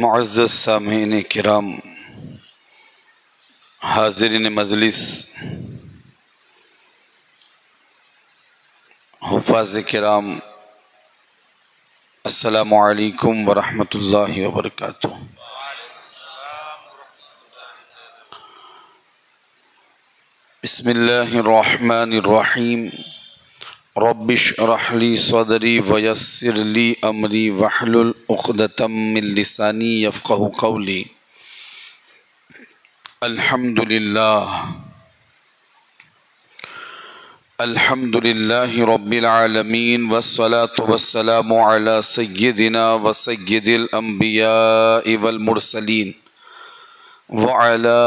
معزز سامعین کرام، حاضرین مجلس، حفاظ کرام، السلام علیکم ورحمۃ اللہ وبرکاتہ۔ بسم اللہ الرحمن الرحیم۔ رب اشرح لی صدری ویسر لی امری واحلل عقدۃ من لسانی یفقہوا قولی۔ الحمد للہ رب العالمین، والصلاة والسلام علی سیدنا وسید الانبیاء والمرسلین وعلی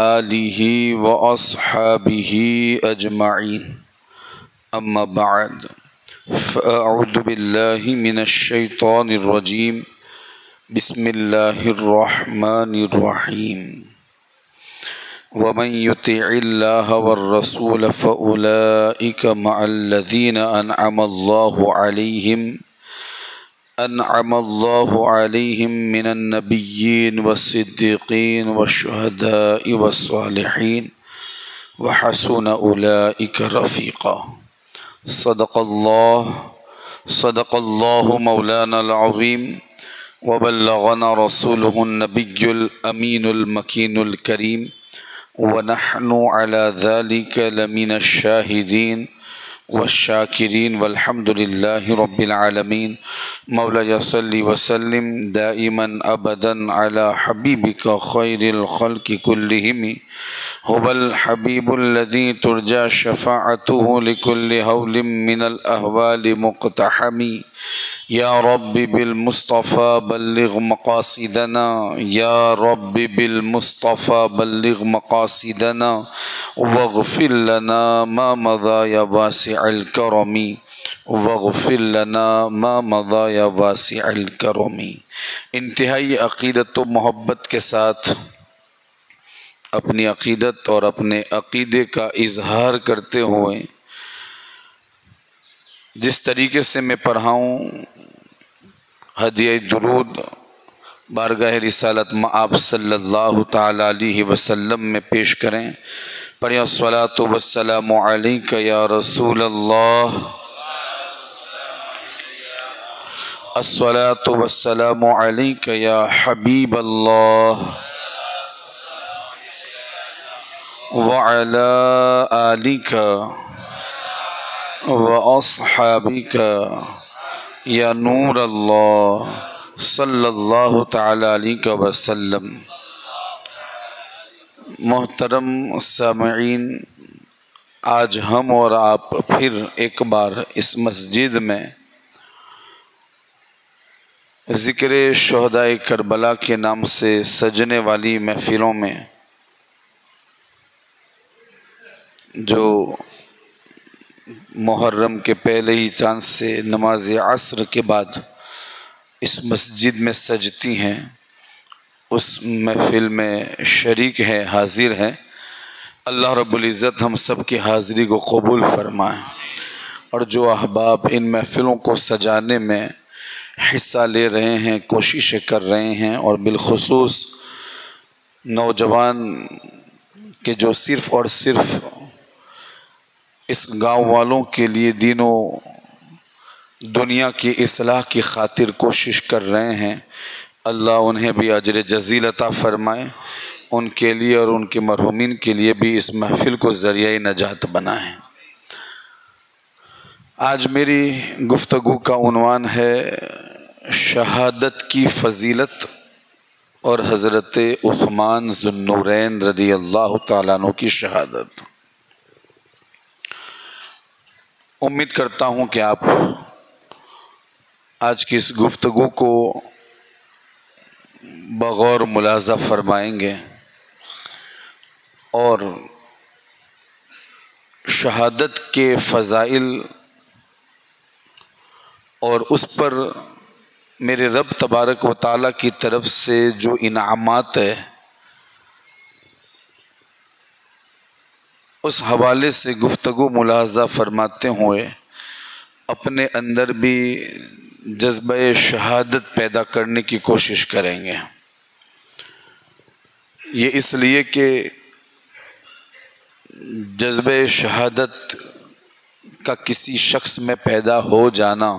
آلہ واصحابہ اجمعین، اما بعد، فاعوذ باللہ من الشیطان الرجیم، بسم اللہ الرحمن الرحیم۔ ومن يطع الله والرسول فأولئك مع الذين أنعم الله عليهم من النبيين والصديقين والشهداء والصالحين وحسن أولئك رفيقا۔ صدق الله مولانا العظيم، وبلغنا رسوله النبي الأمين المكين الكريم، ونحن على ذلك لمن الشاهدين والشاكرين، والحمد لله رب العالمين۔ مولاي صل وسلم دائما أبدا على حبيبك خير الخلق كلهم، هو الحبيب الذي ترجى شفاعته لكل هول من الأهوال مقتحم۔ یا رب بالمصطفى بلغ مقاصدنا، یا رب بالمصطفى بلغ مقاصدنا، واغفر لنا ما مضى یا واسع الکرم، واغفر لنا ما مضى یا واسع الکرم۔ انتہائی عقیدت و محبت کے ساتھ اپنی عقیدت اور اپنے عقیدے کا اظہار کرتے ہوئے جس طریقے سے میں پڑھاؤں، ہدیہ درود بارگاہ رسالت مآب صلی اللہ تعالی علیہ وسلم میں پیش کریں۔ پڑھیں الصلاۃ والسلام علیک یا رسول اللہ، الصلاۃ والسلام علیک یا حبیب اللہ، وعلی آلک واصحابک یا نور اللہ، صلی اللہ تعالی علیہ وسلم۔ محترم سامعین، آج ہم اور آپ پھر ایک بار اس مسجد میں ذکر شہداء کربلا کے نام سے سجنے والی محفلوں میں، جو محرم کے پہلے ہی چاند سے نماز عصر کے بعد اس مسجد میں سجتی ہیں، اس محفل میں شریک ہے، حاضر ہے۔ اللہ رب العزت ہم سب کی حاضری کو قبول فرمائے، اور جو احباب ان محفلوں کو سجانے میں حصہ لے رہے ہیں، کوششیں کر رہے ہیں، اور بالخصوص نوجوان کہ جو صرف اور صرف اس گاؤں والوں کے لیے دین و دنیا کی اصلاح کی خاطر کوشش کر رہے ہیں، اللہ انہیں بھی اجر جزیل عطا فرمائے، ان کے لیے اور ان کے مرحومین کے لیے بھی اس محفل کو ذریعہ نجات بنائیں۔ آج میری گفتگو کا عنوان ہے شہادت کی فضیلت اور حضرت عثمان ذو النورین رضی اللہ تعالیٰ عنہ کی شہادت۔ امید کرتا ہوں کہ آپ آج کی اس گفتگو کو بغور ملاحظہ فرمائیں گے، اور شہادت کے فضائل اور اس پر میرے رب تبارک و تعالیٰ کی طرف سے جو انعامات ہے، اس حوالے سے گفتگو ملاحظہ فرماتے ہوئے اپنے اندر بھی جذبہ شہادت پیدا کرنے کی کوشش کریں گے۔ یہ اس لیے کہ جذبہ شہادت کا کسی شخص میں پیدا ہو جانا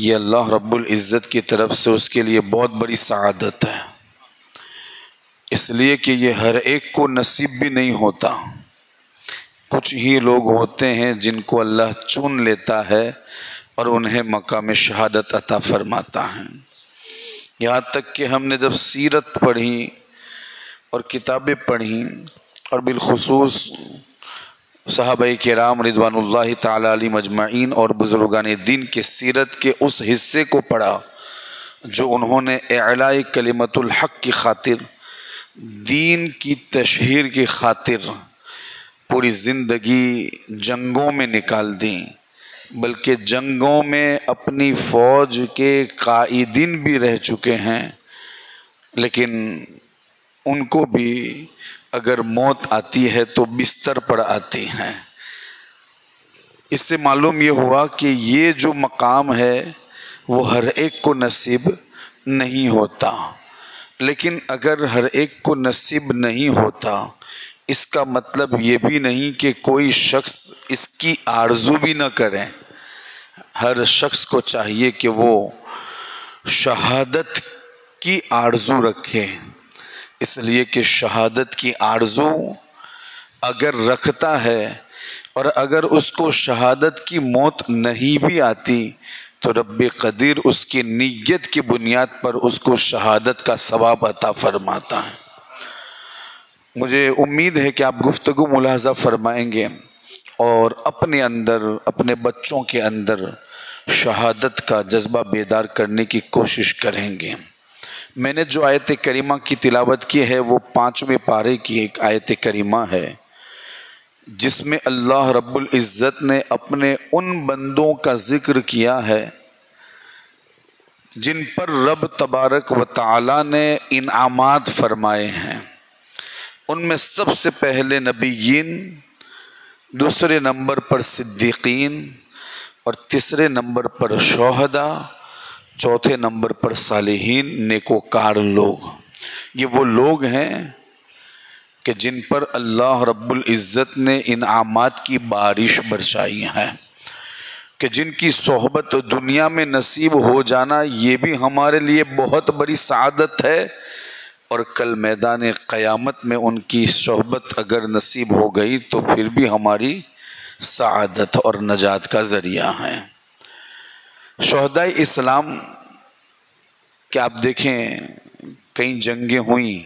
یہ اللہ رب العزت کی طرف سے اس کے لیے بہت بڑی سعادت ہے، اس لیے کہ یہ ہر ایک کو نصیب بھی نہیں ہوتا۔ کچھ ہی لوگ ہوتے ہیں جن کو اللہ چن لیتا ہے اور انہیں مقام شہادت عطا فرماتا ہے۔ یہاں تک کہ ہم نے جب سیرت پڑھی اور کتابیں پڑھیں اور بالخصوص صحابہ کرام رضوان اللہ تعالی علیہم اجمعین اور بزرگان دین کے سیرت کے اس حصے کو پڑھا جو انہوں نے اعلاء کلمت الحق کی خاطر، دین کی تشہیر کی خاطر پوری زندگی جنگوں میں نکال دیں، بلکہ جنگوں میں اپنی فوج کے قائدین بھی رہ چکے ہیں، لیکن ان کو بھی اگر موت آتی ہے تو بستر پر آتی ہیں۔ اس سے معلوم یہ ہوا کہ یہ جو مقام ہے وہ ہر ایک کو نصیب نہیں ہوتا، لیکن اگر ہر ایک کو نصیب نہیں ہوتا اس کا مطلب یہ بھی نہیں کہ کوئی شخص اس کی آرزو بھی نہ کرے۔ ہر شخص کو چاہیے کہ وہ شہادت کی آرزو رکھے، اس لیے کہ شہادت کی آرزو اگر رکھتا ہے اور اگر اس کو شہادت کی موت نہیں بھی آتی تو رب قدیر اس کی نیت کی بنیاد پر اس کو شہادت کا ثواب عطا فرماتا ہے۔ مجھے امید ہے کہ آپ گفتگو ملاحظہ فرمائیں گے اور اپنے اندر، اپنے بچوں کے اندر شہادت کا جذبہ بیدار کرنے کی کوشش کریں گے۔ میں نے جو آیت کریمہ کی تلاوت کی ہے وہ 5ویں پارے کی ایک آیت کریمہ ہے جس میں اللہ رب العزت نے اپنے ان بندوں کا ذکر کیا ہے جن پر رب تبارک و تعالی نے انعامات فرمائے ہیں۔ ان میں سب سے پہلے نبیین، دوسرے نمبر پر صدیقین اور تیسرے نمبر پر شہداء، چوتھے نمبر پر صالحین، نیکوکار لوگ۔ یہ وہ لوگ ہیں کہ جن پر اللہ رب العزت نے انعامات کی بارش برسائی ہے، کہ جن کی صحبت دنیا میں نصیب ہو جانا یہ بھی ہمارے لیے بہت بڑی سعادت ہے، اور کل میدان قیامت میں ان کی صحبت اگر نصیب ہو گئی تو پھر بھی ہماری سعادت اور نجات کا ذریعہ ہے۔ شہداء اسلام کہ آپ دیکھیں کئی جنگیں ہوئیں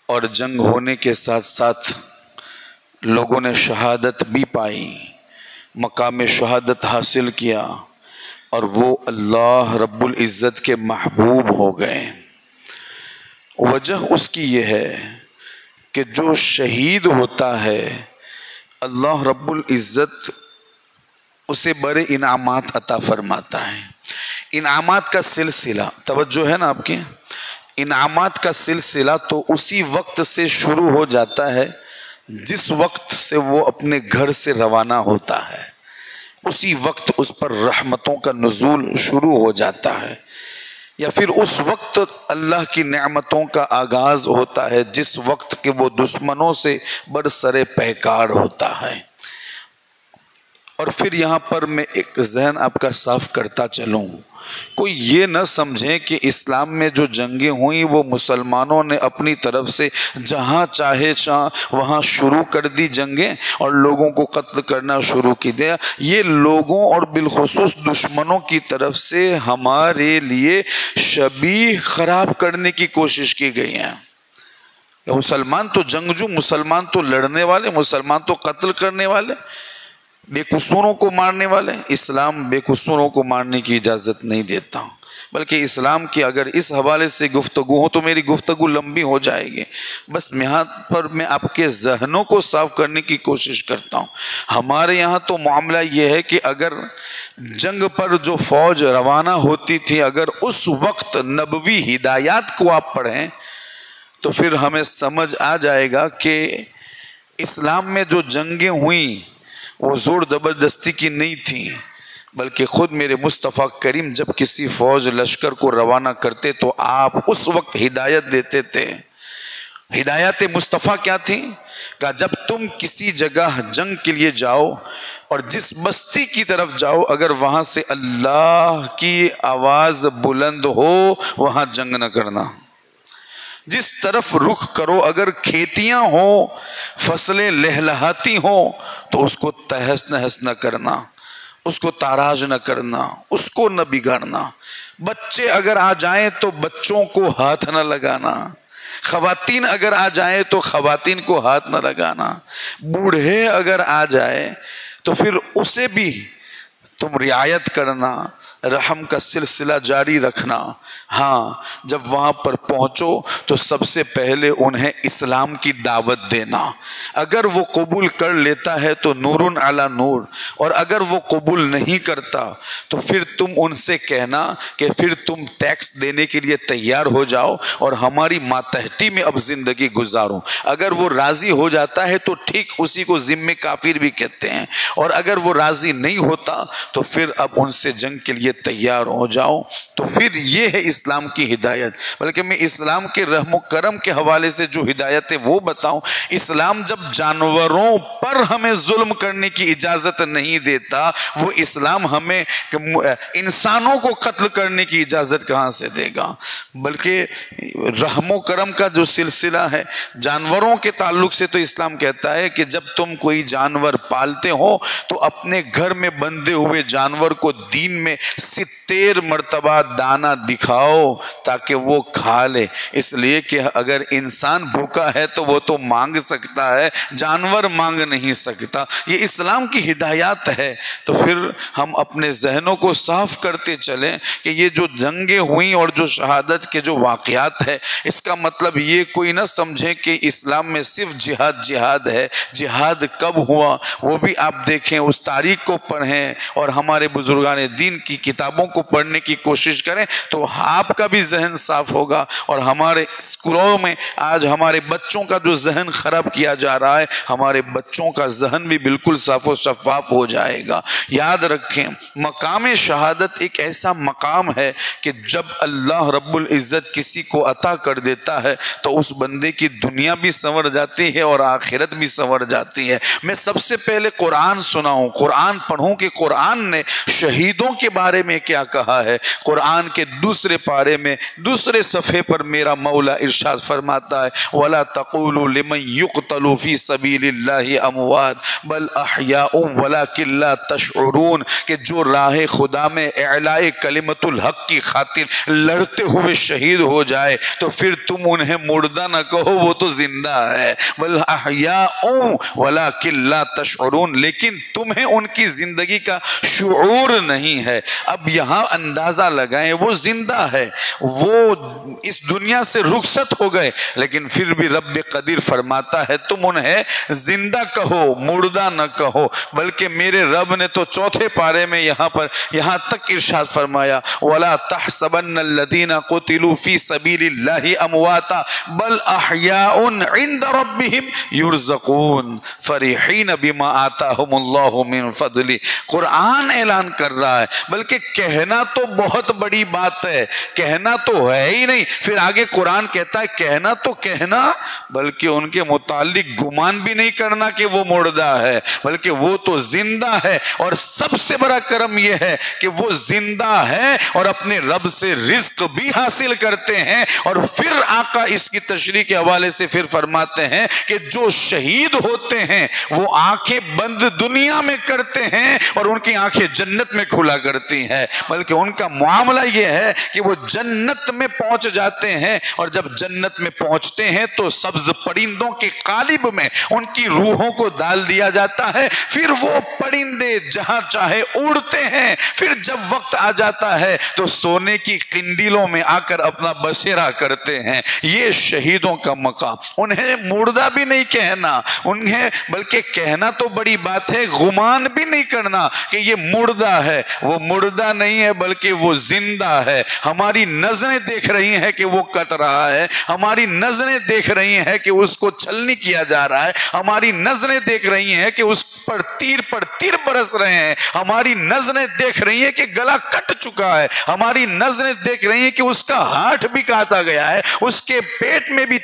اور جنگ ہونے کے ساتھ ساتھ لوگوں نے شہادت بھی پائی، مقام شہادت حاصل کیا اور وہ اللہ رب العزت کے محبوب ہو گئے۔ وجہ اس کی یہ ہے کہ جو شہید ہوتا ہے اللہ رب العزت اسے بڑے انعامات عطا فرماتا ہے۔ انعامات کا سلسلہ، توجہ ہے نا آپ کے، انعامات کا سلسلہ تو اسی وقت سے شروع ہو جاتا ہے جس وقت سے وہ اپنے گھر سے روانہ ہوتا ہے، اسی وقت اس پر رحمتوں کا نزول شروع ہو جاتا ہے، یا پھر اس وقت اللہ کی نعمتوں کا آغاز ہوتا ہے جس وقت کہ وہ دشمنوں سے برسر پیکار ہوتا ہے۔ اور پھر یہاں پر میں ایک ذہن آپ کا صاف کرتا چلوں، کوئی یہ نہ سمجھیں کہ اسلام میں جو جنگیں ہوئیں وہ مسلمانوں نے اپنی طرف سے جہاں چاہے وہاں شروع کر دی جنگیں اور لوگوں کو قتل کرنا شروع کی دیا۔ یہ لوگوں اور بالخصوص دشمنوں کی طرف سے ہمارے لیے شبیہ خراب کرنے کی کوشش کی گئی ہے۔ مسلمان تو جنگجو، مسلمان تو لڑنے والے، مسلمان تو قتل کرنے والے، بے قصوروں کو مارنے والے۔ اسلام بے قصوروں کو مارنے کی اجازت نہیں دیتا، بلکہ اسلام کی اگر اس حوالے سے گفتگو ہو تو میری گفتگو لمبی ہو جائے گی۔ بس یہاں پر میں آپ کے ذہنوں کو صاف کرنے کی کوشش کرتا ہوں۔ ہمارے یہاں تو معاملہ یہ ہے کہ اگر جنگ پر جو فوج روانہ ہوتی تھی اگر اس وقت نبوی ہدایات کو آپ پڑھیں تو پھر ہمیں سمجھ آ جائے گا کہ اسلام میں جو جنگیں ہوئیں وہ زور زبردستی کی نہیں تھی، بلکہ خود میرے مصطفیٰ کریم جب کسی فوج لشکر کو روانہ کرتے تو آپ اس وقت ہدایت دیتے تھے ہدایت مصطفیٰ کیا تھی؟ کہ جب تم کسی جگہ جنگ کے لیے جاؤ اور جس بستی کی طرف جاؤ، اگر وہاں سے اللہ کی آواز بلند ہو وہاں جنگ نہ کرنا۔ جس طرف رخ کرو، اگر کھیتیاں ہوں، فصلیں لہلہاتی ہوں، تو اس کو تہس نہس نہ کرنا، اس کو تاراج نہ کرنا، اس کو نہ بگاڑنا۔ بچے اگر آ جائیں تو بچوں کو ہاتھ نہ لگانا، خواتین اگر آ جائیں تو خواتین کو ہاتھ نہ لگانا، بوڑھے اگر آ جائے تو پھر اسے بھی تم رعایت کرنا، رحم کا سلسلہ جاری رکھنا۔ ہاں، جب وہاں پر پہنچو تو سب سے پہلے انہیں اسلام کی دعوت دینا۔ اگر وہ قبول کر لیتا ہے تو نور علی نور، اور اگر وہ قبول نہیں کرتا تو پھر تم ان سے کہنا کہ پھر تم ٹیکس دینے کے لیے تیار ہو جاؤ اور ہماری ماتحتی میں اب زندگی گزارو۔ اگر وہ راضی ہو جاتا ہے تو ٹھیک، اسی کو ذمہ کافر بھی کہتے ہیں، اور اگر وہ راضی نہیں ہوتا تو پھر اب ان سے جنگ کے لیے تیار ہو جاؤ۔ تو پھر یہ ہے اسلام کی ہدایت۔ بلکہ میں اسلام کے رحم و کرم کے حوالے سے جو ہدایت ہے وہ بتاؤں۔ اسلام جب جانوروں پر ہمیں ظلم کرنے کی اجازت نہیں دیتا، وہ اسلام ہمیں انسانوں کو قتل کرنے کی اجازت کہاں سے دے گا؟ بلکہ رحم و کرم کا جو سلسلہ ہے جانوروں کے تعلق سے، تو اسلام کہتا ہے کہ جب تم کوئی جانور پالتے ہو تو اپنے گھر میں بندھے ہوئے جانور کو دین میں 70 مرتبہ دانہ دکھاؤ تاکہ وہ کھا لے، اس لیے کہ اگر انسان بھوکا ہے تو وہ تو مانگ سکتا ہے، جانور مانگ نہیں سکتا۔ یہ اسلام کی ہدایات ہے۔ تو پھر ہم اپنے ذہنوں کو صاف کرتے چلیں کہ یہ جو جنگیں ہوئیں اور جو شہادت کے جو واقعات ہے، اس کا مطلب یہ کوئی نہ سمجھے کہ اسلام میں صرف جہاد ہے۔ جہاد کب ہوا وہ بھی آپ دیکھیں، اس تاریخ کو پڑھیں اور ہمارے بزرگان دین کی کتابوں کو پڑھنے کی کوشش کریں تو آپ کا بھی ذہن صاف ہوگا۔ اور ہمارے اسکولوں میں آج ہمارے بچوں کا جو ذہن خراب کیا جا رہا ہے، ہمارے بچوں کا ذہن بھی بالکل صاف و شفاف ہو جائے گا۔ یاد رکھیں، مقام شہادت ایک ایسا مقام ہے کہ جب اللہ رب العزت کسی کو عطا کر دیتا ہے تو اس بندے کی دنیا بھی سنور جاتی ہے اور آخرت بھی سنور جاتی ہے۔ میں سب سے پہلے قرآن سناؤں، قرآن پڑھوں کہ قرآن نے شہیدوں کے بارے میں کیا کہا ہے۔ قرآن کے دوسرے پارے میں دوسرے صفحے پر میرا مولا ارشاد فرماتا ہے وَلَا تَقُولُوا لِمَنْ يُقْتَلُ فِي سَبِيلِ اللَّهِ أَمْوَاتٌ بَلْ أَحْيَاءٌ وَلَكِنْ لَا تَشْعُرُونَ، کہ جو راہ خدا میں اعلاء کلمت الحق کی خاطر لڑتے ہوئے شہید ہو جائے تو پھر تم انہیں مردہ نہ کہو، وہ تو زندہ ہے۔ بَلْ أَحْيَاءٌ وَلَكِنْ لَا تَشْعُرُونَ، لیکن تمہیں ان کی زندگی کا شعور نہیں ہے۔ اب یہاں اندازہ لگائیں، وہ زندہ ہے، وہ اس دنیا سے رخصت ہو گئے، لیکن پھر بھی رب قدیر فرماتا ہے تم انہیں زندہ کہو، مردہ نہ کہو۔ بلکہ میرے رب نے تو چوتھے پارے میں یہاں تک ارشاد فرمایا وَلَا تَحْسَبَنَّ الَّذِينَ قُتِلُوا فِي سَبِيلِ اللَّهِ أَمْوَاتًا بَلْ أَحْيَاءٌ عِندَ رَبِّهِمْ يُرْزَقُونَ فَرِحِينَ بِمَا آتَاهُمُ اللَّهُ مِنْ فَضْلِهِ۔ قرآن اعلان کر رہا ہے، بلکہ کہنا تو بہت بڑی بات ہے، کہنا تو ہے ہی نہیں، پھر آگے قرآن کہتا ہے کہنا تو کہنا، بلکہ ان کے متعلق گمان بھی نہیں کرنا کہ وہ مردہ ہے، بلکہ وہ تو زندہ ہے۔ اور سب سے بڑا کرم یہ ہے کہ وہ زندہ ہے اور اپنے رب سے رزق بھی حاصل کرتے ہیں۔ اور پھر آقا اس کی تشریح کے حوالے سے پھر فرماتے ہیں کہ جو شہید ہوتے ہیں وہ آنکھیں بند دنیا میں کرتے ہیں اور ان کی آنکھیں جنت میں کھلا کرتی ہیں، بلکہ ان کا معاملہ یہ ہے کہ وہ جنت میں پہنچ جاتے ہیں، اور جب جنت میں پہنچتے ہیں تو سبز پرندوں کے قالب میں ان کی روحوں کو ڈال دیا جاتا ہے، پھر وہ پرندے جہاں چاہے اڑتے ہیں۔ پھر جب وقت آ جاتا ہے تو سونے کی قندیلوں میں آ کر اپنا بسیرا کرتے ہیں۔ یہ شہیدوں کا مقام، انہیں مردہ بھی نہیں کہنا، انہیں بلکہ کہنا تو بڑی بات ہے، گمان بھی نہیں کرنا کہ یہ مردہ ہے، وہ مردہ نہیں ہے بلکہ وہ زندہ ہے۔ ہماری نظریں دیکھ رہی ہیں کہ وہ کٹ رہا ہے، ہماری نظریں دیکھ رہی ہیں کہ اس کو چھلنی کیا جا رہا ہے، ہماری نظریں دیکھ رہی ہیں کہ اس پر تیر برس رہے ہیں، ہماری نظریں دیکھ رہی ہیں کہ گلا کٹ چکا ہے، ہماری نظریں دیکھ رہی ہیں کہ اس کا ہاتھ بھی کاٹا گیا ہے، اس کے پیٹ میں بھی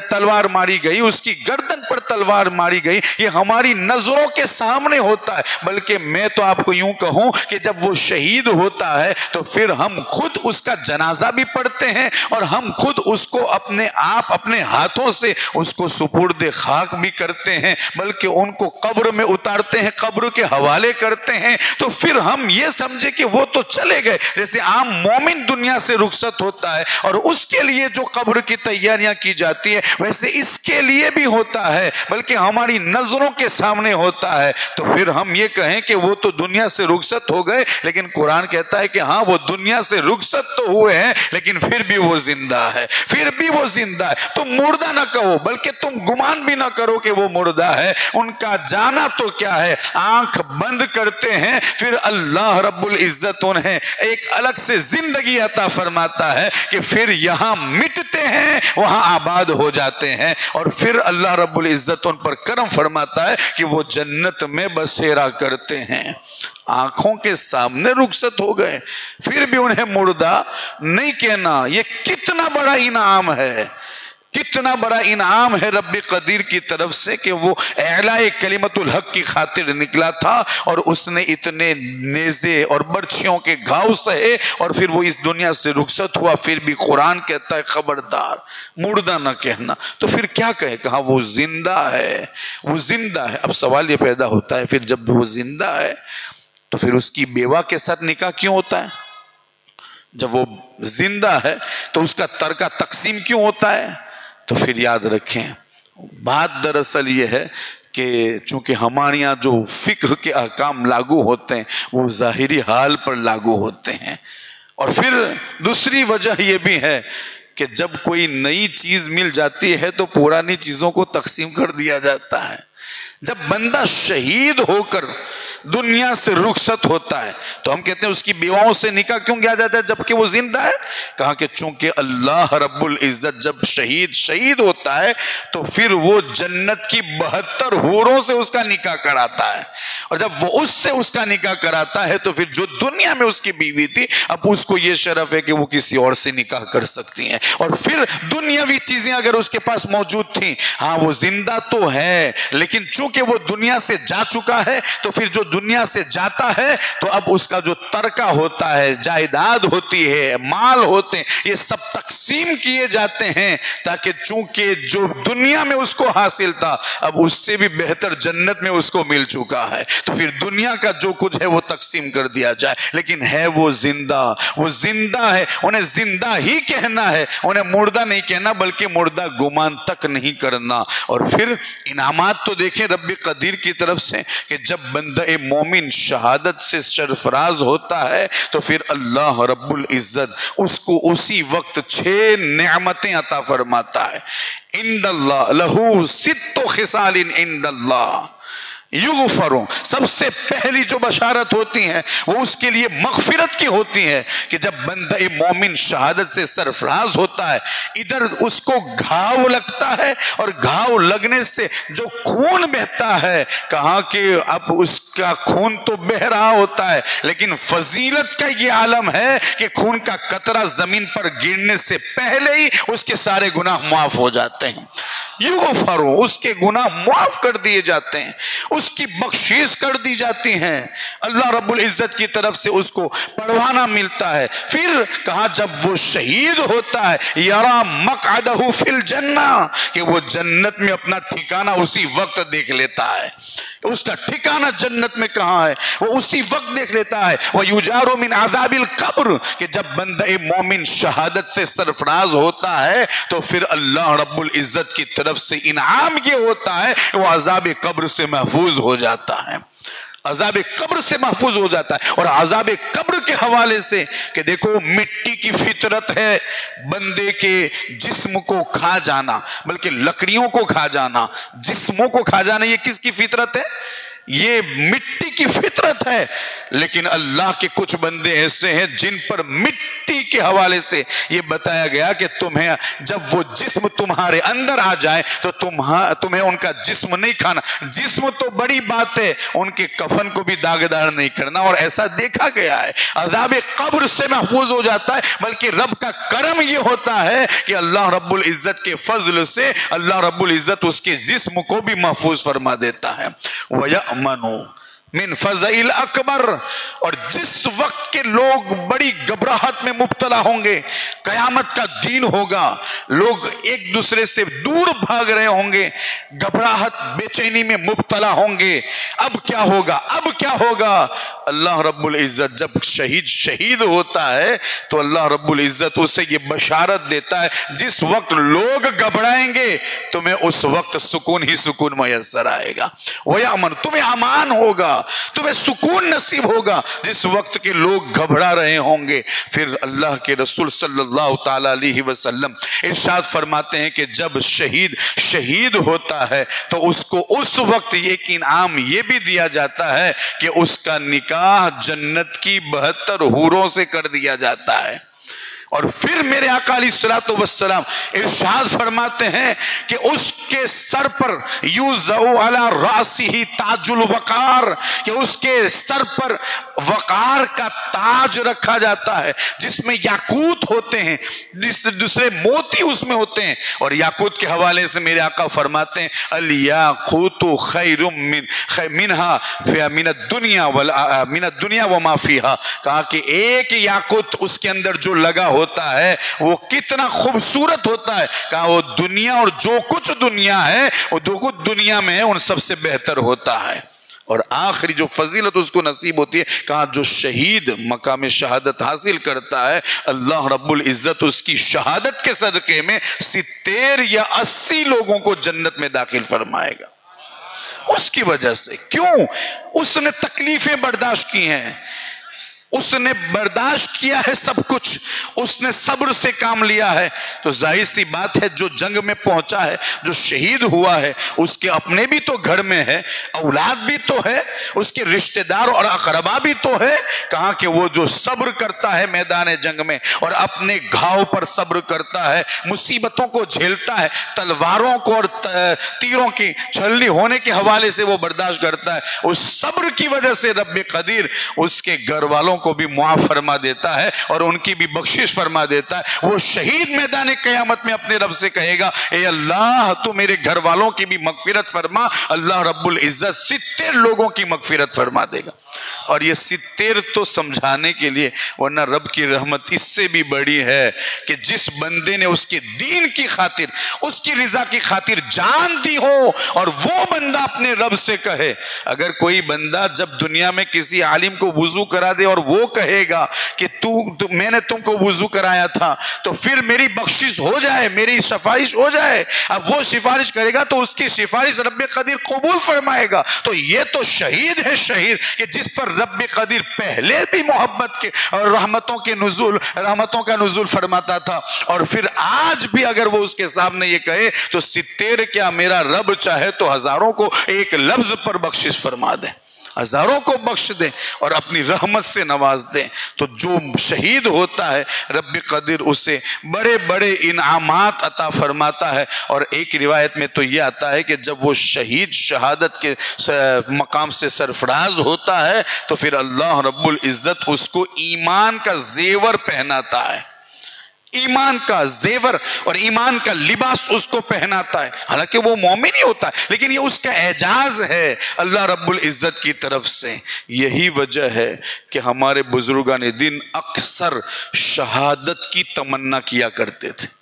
تلوار ماری گئی، اس کی گردن پر تلوار ماری گئی، یہ ہماری نظروں کے سامنے ہوتا ہے۔ بلکہ میں تو آپ کو یوں کہوں کہ جب وہ شہید ہوتا ہے تو پھر ہم خود اس کا جنازہ بھی پڑھتے ہیں اور ہم خود اس کو اپنے آپ اپنے ہاتھوں سے اس کو سپرد خاک بھی کرتے ہیں، بلکہ ان کو قبر میں اتارتے ہیں، قبر کے حوالے کرتے ہیں۔ تو پھر ہم یہ سمجھے کہ وہ تو چلے گئے، جیسے عام مومن دنیا سے رخصت ہوتا ہے اور اس کے لیے جو قبر کی تیاریاں کی جاتی ہے ویسے اس کے لیے بھی ہوتا ہے، بلکہ ہماری نظروں کے سامنے ہوتا ہے۔ تو پھر ہم یہ کہیں کہ وہ تو دنیا سے رخصت ہو گئے، لیکن قرآن کہتا ہے کہ ہاں وہ دنیا سے رخصت تو ہوئے ہیں لیکن پھر بھی وہ زندہ ہے، پھر بھی وہ زندہ ہے۔ تم مردہ نہ کہو، بلکہ تم گمان بھی نہ کرو کہ وہ مردہ ہے، ان کا جانا تو کیا ہے، آنکھ بند کرتے ہیں پھر اللہ رب العزت انہیں ایک الگ سے زندگی عطا فرماتا ہے کہ پھر یہاں مٹتے ہیں وہاں آباد ہو جاتے ہیں، اور پھر اللہ رب العزت ان پر کرم فرماتا ہے کہ وہ جنت میں بسیرا کرتے ہیں۔ آنکھوں کے سامنے رخصت ہو گئے پھر بھی انہیں مردہ نہیں کہنا، یہ کتنا بڑا انعام ہے، کتنا بڑا انعام ہے رب قدیر کی طرف سے کہ وہ اعلاء کلمت الحق کی خاطر نکلا تھا اور اس نے اتنے نیزے اور برچھیوں کے گھاؤ سہے اور پھر وہ اس دنیا سے رخصت ہوا، پھر بھی قرآن کہتا ہے خبردار مردہ نہ کہنا۔ تو پھر کیا کہے، کہا وہ زندہ ہے، وہ زندہ ہے۔ اب سوال یہ پیدا ہوتا ہے پھر جب وہ زندہ ہے تو پھر اس کی بیوہ کے ساتھ نکاح کیوں ہوتا ہے؟ جب وہ زندہ ہے تو اس کا ترکہ تقسیم کیوں ہوتا ہے؟ تو پھر یاد رکھیں بات دراصل یہ ہے کہ چونکہ ہمارے یہاں جو فقہ کے احکام لاگو ہوتے ہیں وہ ظاہری حال پر لاگو ہوتے ہیں، اور پھر دوسری وجہ یہ بھی ہے کہ جب کوئی نئی چیز مل جاتی ہے تو پرانی چیزوں کو تقسیم کر دیا جاتا ہے۔ جب بندہ شہید ہو کر دنیا سے رخصت ہوتا ہے تو ہم کہتے ہیں اس کی بیواؤں سے نکاح کیوں کیا جاتا ہے جبکہ وہ زندہ ہے؟ کہا کہ چونکہ اللہ رب العزت جب شہید ہوتا ہے تو پھر وہ جنت کی 72 حوروں سے اس کا نکاح کراتا ہے، اور جب وہ اس سے اس کا نکاح کراتا ہے تو پھر جو دنیا میں اس کی بیوی تھی اب اس کو یہ شرف ہے کہ وہ کسی اور سے نکاح کر سکتی ہیں، اور پھر دنیاوی چیزیں اگر اس کے پاس موجود تھیں، ہاں وہ زندہ تو ہے لیکن چونکہ وہ دنیا سے جا چکا ہے تو پھر جو دنیا سے جاتا ہے تو اب اس کا جو ترکہ ہوتا ہے، جائیداد ہوتی ہے، مال ہوتے ہیں، یہ سب تقسیم کیے جاتے ہیں تاکہ چونکہ جو دنیا میں اس کو حاصل تھا اب اس سے بھی بہتر جنت میں اس کو مل چکا ہے، تو پھر دنیا کا جو کچھ ہے وہ تقسیم کر دیا جائے۔ لیکن ہے وہ زندہ ہے، انہیں زندہ ہی کہنا ہے، انہیں مردہ نہیں کہنا، بلکہ مردہ گمان تک نہیں کرنا۔ اور پھر انعامات تو دیکھیں رب قدیر کی طرف سے کہ جب بندہ مومن شہادت سے سرفراز ہوتا ہے تو پھر اللہ رب العزت اس کو اسی وقت 6 نعمتیں عطا فرماتا ہے۔ عند اللہ لہو 6 خصال عند اللہ یغفروں، سب سے پہلی جو بشارت ہوتی ہیں وہ اس کے لیے مغفرت کی ہوتی ہے کہ جب بندہ مومن شہادت سے سرفراز ہوتا ہے ادھر اس کو گھاؤ لگتا ہے اور گھاؤ لگنے سے جو خون بہتا ہے، کہا کہ اب اس کا خون تو بہ رہا ہوتا ہے لیکن فضیلت کا یہ عالم ہے کہ خون کا قطرہ زمین پر گرنے سے پہلے ہی اس کے سارے گناہ معاف ہو جاتے ہیں۔ یغفروں، اس کے گناہ معاف کر دیے جاتے ہیں، اس کی بخشش کر دی جاتی ہیں، اللہ رب العزت کی طرف سے اس کو پروانہ ملتا ہے۔ پھر کہا جب وہ شہید ہوتا ہے یرا مقعدہ فی الجنہ، کہ وہ جنت میں اپنا ٹھکانہ اسی وقت دیکھ لیتا ہے، اس کا ٹھکانہ جنت میں کہاں ہے وہ اسی وقت دیکھ لیتا ہے۔ وَيُجَارُ مِنْ عَذَابِ الْقَبْرِ، کہ جب بندہ مومن شہادت سے سرفراز ہوتا ہے تو پھر اللہ رب العزت کی طرف سے انعام یہ ہوتا ہے وہ عذاب قبر سے محفوظ ہو جاتا ہے، عذاب قبر سے محفوظ ہو جاتا ہے۔ اور عذاب قبر کے حوالے سے کہ دیکھو مٹی کی فطرت ہے بندے کے جسم کو کھا جانا، بلکہ لکڑیوں کو کھا جانا، جسموں کو کھا جانا، یہ کس کی فطرت ہے؟ یہ مٹی کی فطرت ہے، لیکن اللہ کے کچھ بندے ایسے ہیں جن پر مٹی کے حوالے سے یہ بتایا گیا کہ تمہیں جب وہ جسم تمہارے اندر آ جائے تو تمہیں ان کا جسم نہیں کھانا. جسم تو بڑی بات ہے، ان کے کفن کو بھی داغدار نہیں کرنا. اور ایسا دیکھا گیا ہے، عذاب قبر سے محفوظ ہو جاتا ہے. بلکہ رب کا کرم یہ ہوتا ہے کہ اللہ رب العزت کے فضل سے اللہ رب العزت اس کے جسم کو بھی محفوظ فرما دیتا ہے. وَيَأْمَنُوا من فزع الاکبر. اور جس وقت کے لوگ بڑی گھبراہٹ میں مبتلا ہوں گے، قیامت کا دن ہوگا، لوگ ایک دوسرے سے دور بھاگ رہے ہوں گے، گھبراہٹ بے چینی میں مبتلا ہوں گے. اب کیا ہوگا، اب کیا ہوگا؟ اللہ رب العزت جب شہید ہوتا ہے تو اللہ رب العزت اسے یہ بشارت دیتا ہے، جس وقت لوگ گھبرائیں گے تمہیں اس وقت سکون ہی سکون میسر آئے گا. وَيَأْمَنُ، تمہیں امان ہوگا، تمہیں سکون نصیب ہوگا جس وقت کے لوگ گھبرا رہے ہوں گے. پھر اللہ کے رسول صلی اللہ تعالی علیہ وسلم ارشاد فرماتے ہیں کہ جب شہید ہوتا ہے تو اس کو اس وقت ایک انعام یہ بھی دیا جاتا ہے کہ اس کا نکاح جنت کی 72 حوروں سے کر دیا جاتا ہے. اور پھر میرے آقا علیہ الصلوۃ والسلام ارشاد فرماتے ہیں کہ اس کے سر پر یوضع علی رأسہ تاج الوقار، کہ اس کے سر پر وقار کا تاج رکھا جاتا ہے جس میں یاقوت ہوتے ہیں، دوسرے موتی اس میں ہوتے ہیں. اور یاقوت کے حوالے سے میرے آقا فرماتے ہیں الیاقوت خیر منها من الدنیا وما فیہا. کہا کہ ایک یاقوت اس کے اندر جو لگا ہوتا ہے وہ کتنا خوبصورت ہوتا ہے. کہا وہ دنیا اور جو کچھ دنیا ہے وہ جو کچھ دنیا میں ہے ان سب سے بہتر ہوتا ہے. اور آخری جو فضیلت اس کو نصیب ہوتی ہے، کہا جو شہید مقام شہادت حاصل کرتا ہے اللہ رب العزت اس کی شہادت کے صدقے میں 70 یا 80 لوگوں کو جنت میں داخل فرمائے گا. اس کی وجہ سے، کیوں؟ اس نے تکلیفیں برداشت کی ہیں، اس نے برداشت کیا ہے سب کچھ، اس نے صبر سے کام لیا ہے. تو ظاہر سی بات ہے جو جنگ میں پہنچا ہے، جو شہید ہوا ہے، اس کے اپنے بھی تو گھر میں ہے، اولاد بھی تو ہے، اس کے رشتہ دار اور اقربا بھی تو ہے. کہا کہ وہ جو صبر کرتا ہے میدان جنگ میں اور اپنے گھاؤ پر صبر کرتا ہے، مصیبتوں کو جھیلتا ہے، تلواروں کو اور تیروں کی چھلنی ہونے کے حوالے سے وہ برداشت کرتا ہے، اس صبر کی وجہ سے رب قدیر اس کے گھر والوں کو بھی معاف فرما دیتا ہے اور ان کی بھی بخشش فرما دیتا ہے. وہ شہید میدان قیامت میں اپنے رب سے کہے گا اے اللہ تو میرے گھر والوں کی بھی مغفرت فرما. اللہ رب العزت 70 لوگوں کی مغفرت فرما دے گا. اور یہ 70 تو سمجھانے کے لیے، ورنہ رب کی رحمت اس سے بھی بڑی ہے کہ جس بندے نے اس کے دین کی خاطر، اس کی رضا کی خاطر جان دی ہو اور وہ بندہ اپنے رب سے کہے. اگر کوئی بندہ جب دنیا میں کسی عالم کو وضو کرا دے اور وہ کہے گا کہ میں نے تم کو وضو کرایا تھا تو پھر میری بخشش ہو جائے، میری سفارش ہو جائے، اب وہ سفارش کرے گا تو اس کی سفارش رب قدیر قبول فرمائے گا. تو یہ تو شہید ہے، شہید کہ جس پر رب قدیر پہلے بھی محبت کے اور رحمتوں کا نزول فرماتا تھا، اور پھر آج بھی اگر وہ اس کے سامنے یہ کہے تو 70 کیا میرا رب چاہے تو ہزاروں کو ایک لفظ پر بخشش فرما دے، ہزاروں کو بخش دے اور اپنی رحمت سے نواز دے. تو جو شہید ہوتا ہے رب قدیر اسے بڑے بڑے انعامات عطا فرماتا ہے. اور ایک روایت میں تو یہ آتا ہے کہ جب وہ شہید شہادت کے مقام سے سرفراز ہوتا ہے تو پھر اللہ رب العزت اس کو ایمان کا زیور پہناتا ہے، ایمان کا زیور اور ایمان کا لباس اس کو پہناتا ہے. حالانکہ وہ مومن ہی ہوتا ہے لیکن یہ اس کا اعجاز ہے اللہ رب العزت کی طرف سے. یہی وجہ ہے کہ ہمارے بزرگان دین اکثر شہادت کی تمنا کیا کرتے تھے.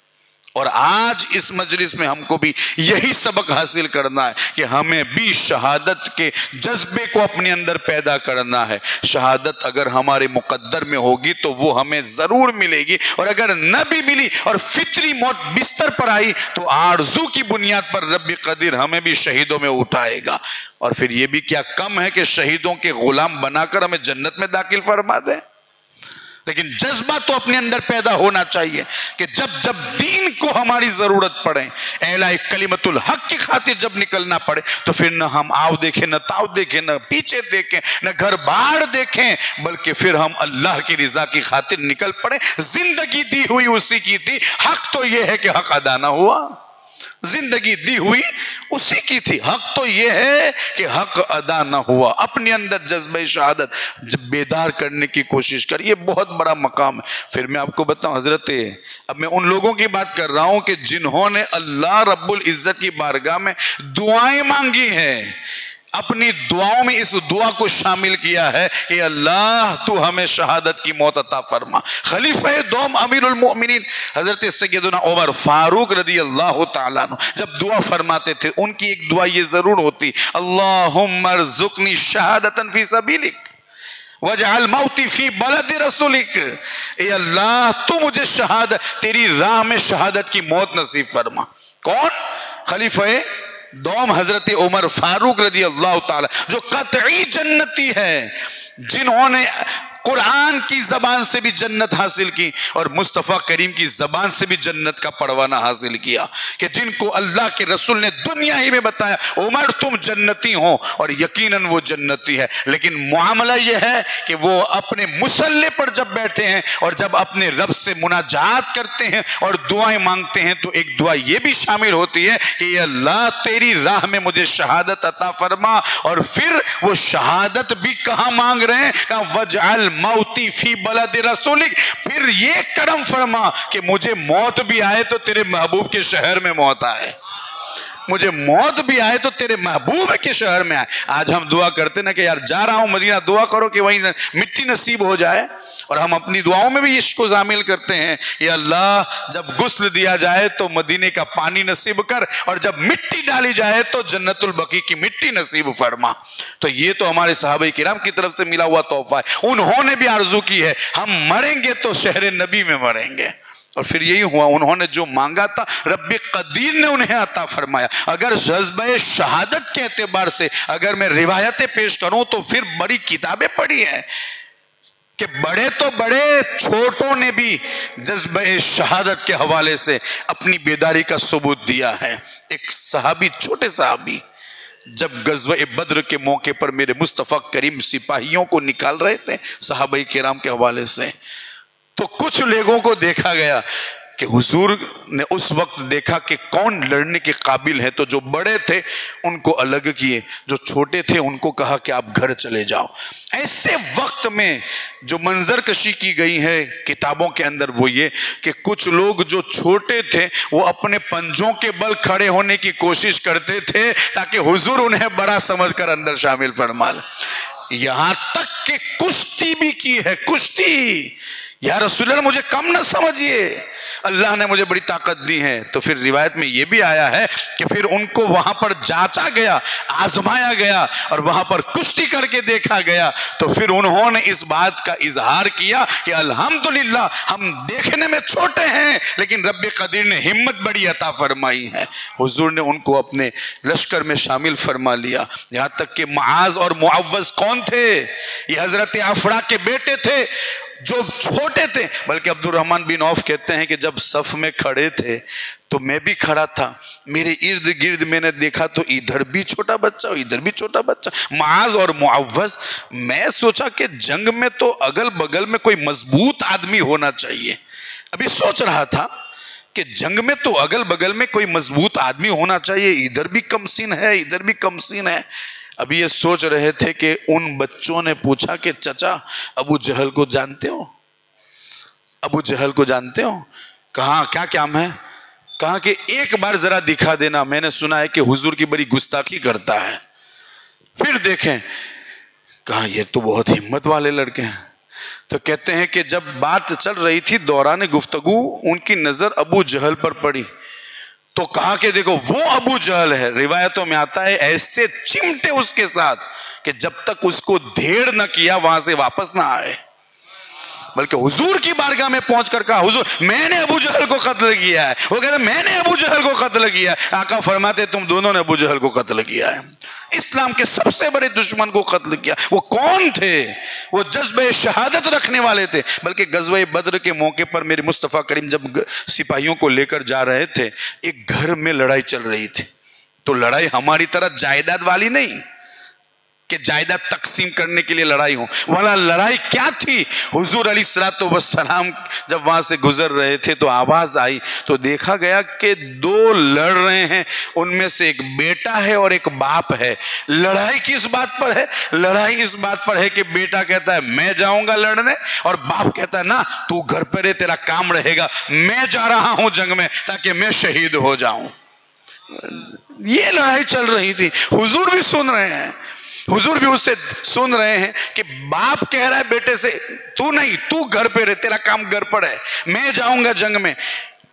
اور آج اس مجلس میں ہم کو بھی یہی سبق حاصل کرنا ہے کہ ہمیں بھی شہادت کے جذبے کو اپنے اندر پیدا کرنا ہے. شہادت اگر ہمارے مقدر میں ہوگی تو وہ ہمیں ضرور ملے گی، اور اگر نہ بھی ملی اور فطری موت بستر پر آئی تو آرزو کی بنیاد پر رب قدیر ہمیں بھی شہیدوں میں اٹھائے گا. اور پھر یہ بھی کیا کم ہے کہ شہیدوں کے غلام بنا کر ہمیں جنت میں داخل فرما دے. لیکن جذبہ تو اپنے اندر پیدا ہونا چاہیے کہ جب جب دین کو ہماری ضرورت پڑے، اعلاء کلمت الحق کی خاطر جب نکلنا پڑے، تو پھر نہ ہم آؤ دیکھیں، نہ تاؤ دیکھیں، نہ پیچھے دیکھیں، نہ گھر بار دیکھیں، بلکہ پھر ہم اللہ کی رضا کی خاطر نکل پڑے۔ زندگی دی ہوئی اسی کی تھی، حق تو یہ ہے کہ حق ادا نہ ہوا۔ زندگی دی ہوئی اسی کی تھی، حق تو یہ ہے کہ حق ادا نہ ہوا۔ اپنے اندر جذبہ شہادت جب بیدار کرنے کی کوشش کر، یہ بہت بڑا مقام ہے۔ پھر میں آپ کو بتاؤں حضرت، اب میں ان لوگوں کی بات کر رہا ہوں کہ جنہوں نے اللہ رب العزت کی بارگاہ میں دعائیں مانگی ہیں، اپنی دعاؤں میں اس دعا کو شامل کیا ہے کہ اللہ تو ہمیں شہادت کی موت عطا فرما۔ خلیفہ دوم امیر المؤمنین حضرت سیدنا عمر فاروق رضی اللہ تعالیٰ عنہ جب دعا فرماتے تھے، ان کی ایک دعا یہ ضرور ہوتی، اللہم ارزقنی شہادتا فی سبیلک وجعل موتی فی بلد رسولک، اے اللہ تو مجھے شہادت، تیری راہ میں شہادت کی موت نصیب فرما۔ کون؟ خلیفہ دوم حضرت عمر فاروق رضی اللہ تعالی، جو قطعی جنتی ہے، جنہوں نے قرآن کی زبان سے بھی جنت حاصل کی اور مصطفیٰ کریم کی زبان سے بھی جنت کا پروانہ حاصل کیا، کہ جن کو اللہ کے رسول نے دنیا ہی میں بتایا عمر تم جنتی ہو، اور یقیناً وہ جنتی ہے، لیکن معاملہ یہ ہے کہ وہ اپنے مصلی پر جب بیٹھے ہیں اور جب اپنے رب سے مناجات کرتے ہیں اور دعائیں مانگتے ہیں، تو ایک دعا یہ بھی شامل ہوتی ہے کہ اے اللہ تیری راہ میں مجھے شہادت عطا فرما، اور پھر وہ شہادت بھی کہاں مانگ رہے ہیں؟ کہا وجعل موتی فی بلد رسولک، پھر یہ کرم فرما کہ مجھے موت بھی آئے تو تیرے محبوب کے شہر میں موت آئے، مجھے موت بھی آئے تو تیرے محبوب کے شہر میں آئے۔ آج ہم دعا کرتے نا کہ یار جا رہا ہوں مدینہ، دعا کرو کہ وہیں مٹی نصیب ہو جائے، اور ہم اپنی دعاؤں میں بھی عشق کو شامل کرتے ہیں، یا اللہ جب غسل دیا جائے تو مدینے کا پانی نصیب کر، اور جب مٹی ڈالی جائے تو جنت البقیع کی مٹی نصیب فرما۔ تو یہ تو ہمارے صحابہ کرام کی طرف سے ملا ہوا تحفہ ہے، انہوں نے بھی آرزو کی ہے ہم مریں گے تو شہر نبی میں مریں گے، اور پھر یہی ہوا، انہوں نے جو مانگا تھا رب قدیر نے انہیں عطا فرمایا۔ اگر جذبہ شہادت کے اعتبار سے اگر میں روایتیں پیش کروں تو پھر بڑی کتابیں پڑھی ہیں کہ بڑے تو بڑے چھوٹوں نے بھی جذبہ شہادت کے حوالے سے اپنی بیداری کا ثبوت دیا ہے۔ ایک صحابی، چھوٹے صحابی، جب غزوہ بدر کے موقع پر میرے مصطفیٰ کریم سپاہیوں کو نکال رہے تھے صحابہ کرام کے حوالے سے، تو کچھ لوگوں کو دیکھا گیا کہ حضور نے اس وقت دیکھا کہ کون لڑنے کے قابل ہے، تو جو بڑے تھے ان کو الگ کیے، جو چھوٹے تھے ان کو کہا کہ آپ گھر چلے جاؤ۔ ایسے وقت میں جو منظر کشی کی گئی ہے کتابوں کے اندر وہ یہ کہ کچھ لوگ جو چھوٹے تھے وہ اپنے پنجوں کے بل کھڑے ہونے کی کوشش کرتے تھے تاکہ حضور انہیں بڑا سمجھ کر اندر شامل فرما لے، یہاں تک کہ کشتی بھی کی ہے، کشتی، یا رسول اللہ مجھے کم نہ سمجھیے، اللہ نے مجھے بڑی طاقت دی ہے۔ تو پھر روایت میں یہ بھی آیا ہے کہ پھر ان کو وہاں پر جانچا گیا، آزمایا گیا، اور وہاں پر کشتی کر کے دیکھا گیا، تو پھر انہوں نے اس بات کا اظہار کیا کہ الحمدللہ ہم دیکھنے میں چھوٹے ہیں لیکن رب قدیر نے ہمت بڑی عطا فرمائی ہے۔ حضور نے ان کو اپنے لشکر میں شامل فرما لیا، یہاں تک کہ معاذ اور معوذ کون تھے؟ یہ حضرت افرا کے بیٹے تھے جو چھوٹے تھے، بلکہ عبد الرحمن بن عوف کہتے ہیں کہ جب صف میں کھڑے تھے تو میں بھی کھڑا تھا، میرے ارد گرد میں نے دیکھا تو ادھر بھی چھوٹا بچہ اور ادھر بھی چھوٹا بچہ، معاذ اور معوذ۔ میں سوچا کہ جنگ میں تو اگل بگل میں کوئی مضبوط آدمی ہونا چاہیے، ابھی سوچ رہا تھا کہ جنگ میں تو اگل بگل میں کوئی مضبوط آدمی ہونا چاہیے، ادھر بھی کم سین ہے ادھر بھی کم سین ہے۔ ابھی یہ سوچ رہے تھے کہ ان بچوں نے پوچھا کہ چچا ابو جہل کو جانتے ہو؟ ابو جہل کو جانتے ہو؟ کہا کیا کام ہے؟ کہا کہ ایک بار ذرا دکھا دینا، میں نے سنا ہے کہ حضور کی بڑی گستاخی کرتا ہے، پھر دیکھیں۔ کہا یہ تو بہت ہمت والے لڑکے ہیں۔ تو کہتے ہیں کہ جب بات چل رہی تھی دوران گفتگو ان کی نظر ابو جہل پر پڑی، تو کہا کہ دیکھو وہ ابو جہل ہے، روایتوں میں آتا ہے ایسے چمٹے اس کے ساتھ کہ جب تک اس کو دھیڑ نہ کیا وہاں سے واپس نہ آئے۔ بلکہ حضور کی بارگاہ میں پہنچ کر کہا حضور میں نے ابو جہل کو قتل کیا ہے. وہ کہتے میں نے ابو جہل کو قتل کیا ہے. آقا فرماتے تم دونوں نے ابو جہل کو قتل کیا ہے. اسلام کے سب سے بڑے دشمن کو قتل کیا. وہ کون تھے؟ وہ جذبہ شہادت رکھنے والے تھے. بلکہ غزوہ بدر کے موقع پر میرے مصطفیٰ کریم جب سپاہیوں کو لے کر جا رہے تھے، ایک گھر میں لڑائی چل رہی تھی. تو لڑائی ہماری طرح جائیداد والی نہیں کہ جائیداد تقسیم کرنے کے لیے لڑائی ہو، وہاں لڑائی کیا تھی؟ حضور علیہ الصلوۃ والسلام جب وہاں سے گزر رہے تھے تو آواز آئی تو دیکھا گیا کہ دو لڑ رہے ہیں، ان میں سے ایک بیٹا ہے اور ایک باپ ہے. لڑائی کس بات پر ہے؟ لڑائی اس بات پر ہے کہ بیٹا کہتا ہے میں جاؤں گا لڑنے، اور باپ کہتا ہے نا تو گھر پہ رہ، تیرا کام رہے گا، میں جا رہا ہوں جنگ میں تاکہ میں شہید ہو جاؤں. یہ لڑائی چل رہی تھی. حضور بھی سن رہے ہیں، حضور بھی اس سے سن رہے ہیں کہ باپ کہہ رہا ہے بیٹے سے تو نہیں، تو گھر پہ رہ، تیرا کام گھر پر ہے، میں جاؤں گا جنگ میں.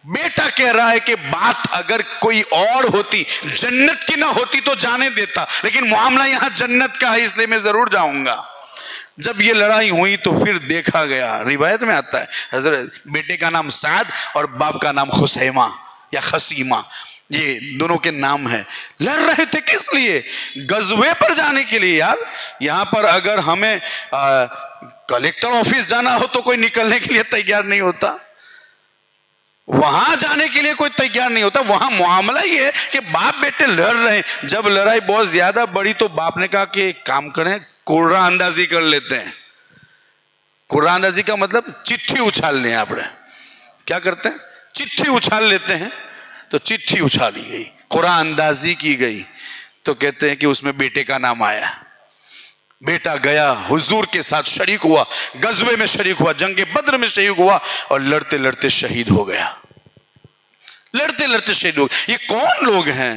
بیٹا کہہ رہا ہے کہ بات اگر کوئی اور ہوتی، جنت کی نہ ہوتی تو جانے دیتا، لیکن معاملہ یہاں جنت کا ہے اس لیے میں ضرور جاؤں گا. جب یہ لڑائی ہوئی تو پھر دیکھا گیا، روایت میں آتا ہے حضرت بیٹے کا نام سعد اور باپ کا نام خسیمہ یا خسیمہ، یہ دونوں کے نام ہیں. لڑ رہے تھے کس لیے؟ غزوے پر جانے کے لیے. یار یہاں پر اگر ہمیں کلیکٹر آفس جانا ہو تو کوئی نکلنے کے لیے تیار نہیں ہوتا، وہاں جانے کے لیے کوئی تیار نہیں ہوتا. وہاں معاملہ یہ ہے کہ باپ بیٹے لڑ رہے ہیں. جب لڑائی بہت زیادہ بڑی تو باپ نے کہا کہ ایک کام کریں، قرہ اندازی کر لیتے ہیں. قرہ اندازی کا مطلب چٹھی اچھال لیں. آپ کیا کرتے ہیں؟ چٹھی اچھال لیتے ہیں. تو چٹھی اچھالی گئی، قرہ اندازی کی گئی، تو کہتے ہیں کہ اس میں بیٹے کا نام آیا. بیٹا گیا حضور کے ساتھ شریک ہوا، غزوے میں شریک ہوا، جنگ بدر میں شریک ہوا، اور لڑتے لڑتے شہید ہو گیا. لڑتے لڑتے شہید ہو گیا. یہ کون لوگ ہیں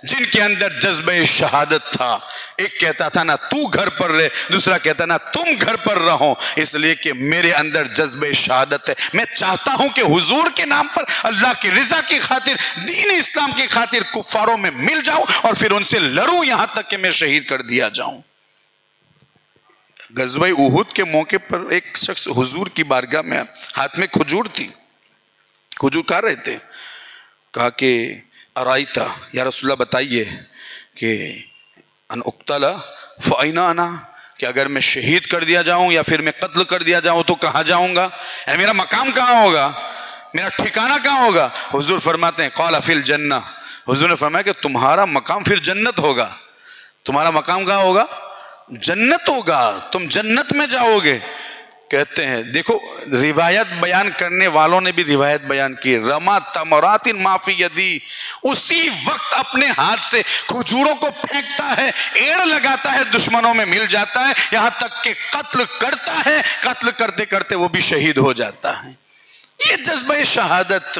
جن کے اندر جذبہ شہادت تھا؟ ایک کہتا تھا نا تو گھر پر رہ، دوسرا کہتا نا تم گھر پر رہو، اس لیے کہ میرے اندر جذبہ شہادت ہے. میں چاہتا ہوں کہ حضور کے نام پر اللہ کی رضا کی خاطر، دین اسلام کی خاطر کفاروں میں مل جاؤں اور پھر ان سے لڑوں یہاں تک کہ میں شہید کر دیا جاؤں. غزوہ احد کے موقع پر ایک شخص حضور کی بارگاہ میں، ہاتھ میں کھجور تھی، کھجور کھا رہے تھے. کہا کہ ارائیتا، یا رسول اللہ بتائیے کہ ان اقتل فأین انا، کہ اگر میں شہید کر دیا جاؤں یا پھر میں قتل کر دیا جاؤں تو کہاں جاؤں گا؟ یعنی میرا مقام کہاں ہوگا، میرا ٹھکانہ کہاں ہوگا؟ حضور فرماتے ہیں قال فی الجنہ، حضور نے فرمایا کہ تمہارا مقام پھر جنت ہوگا. تمہارا مقام کہاں ہوگا؟ جنت ہوگا، تم جنت میں جاؤ گے. کہتے ہیں دیکھو روایت بیان کرنے والوں نے بھی روایت بیان کی، رما تمرات ما فی یدی، اسی وقت اپنے ہاتھ سے کھجوروں کو پھینکتا ہے، ایڑ لگاتا ہے، دشمنوں میں مل جاتا ہے، یہاں تک کہ قتل کرتا ہے، قتل کرتے کرتے وہ بھی شہید ہو جاتا ہے. یہ جذبہ شہادت،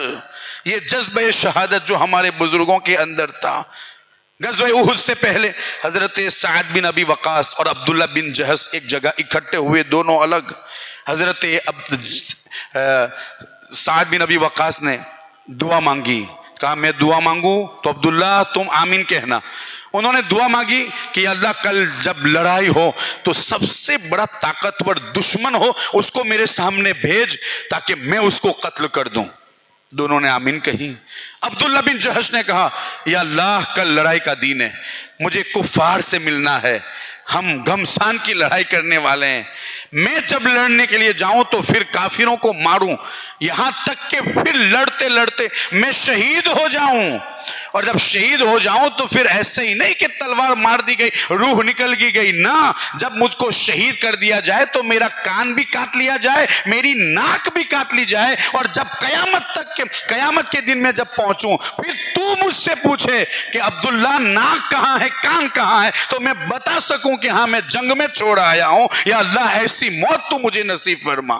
یہ جذبہ شہادت جو ہمارے بزرگوں کے اندر تھا. غزوہ احد سے پہلے حضرت سعد بن ابی وقاص اور عبداللہ بن جہش ایک جگہ اکٹھے ہوئے، دونوں الگ. حضرت سعد بن ابی وقاص نے دعا مانگی، کہا میں دعا مانگوں تو عبداللہ تم آمین کہنا. انہوں نے دعا مانگی کہ اللہ کل جب لڑائی ہو تو سب سے بڑا طاقتور دشمن ہو اس کو میرے سامنے بھیج تاکہ میں اس کو قتل کر دوں. دونوں نے آمین کہی. عبداللہ بن جہش نے کہا یا اللہ کل لڑائی کا دن ہے، مجھے کفار سے ملنا ہے، ہم گھمسان کی لڑائی کرنے والے ہیں، میں جب لڑنے کے لیے جاؤں تو پھر کافروں کو ماروں، یہاں تک کہ پھر لڑتے لڑتے میں شہید ہو جاؤں، اور جب شہید ہو جاؤں تو پھر ایسے ہی نہیں کہ تلوار مار دی گئی روح نکل گئی، نہ، جب مجھ کو شہید کر دیا جائے تو میرا کان بھی کاٹ لیا جائے، میری ناک بھی کاٹ لی جائے، اور جب قیامت کے دن میں جب پہنچوں پھر تو مجھ سے پوچھے کہ عبداللہ ناک کہاں ہے، کان کہاں ہے، تو میں بتا سکوں کہ ہاں میں جنگ میں چھوڑ آیا ہوں، یا اللہ ایسی موت تو مجھے نصیب فرما.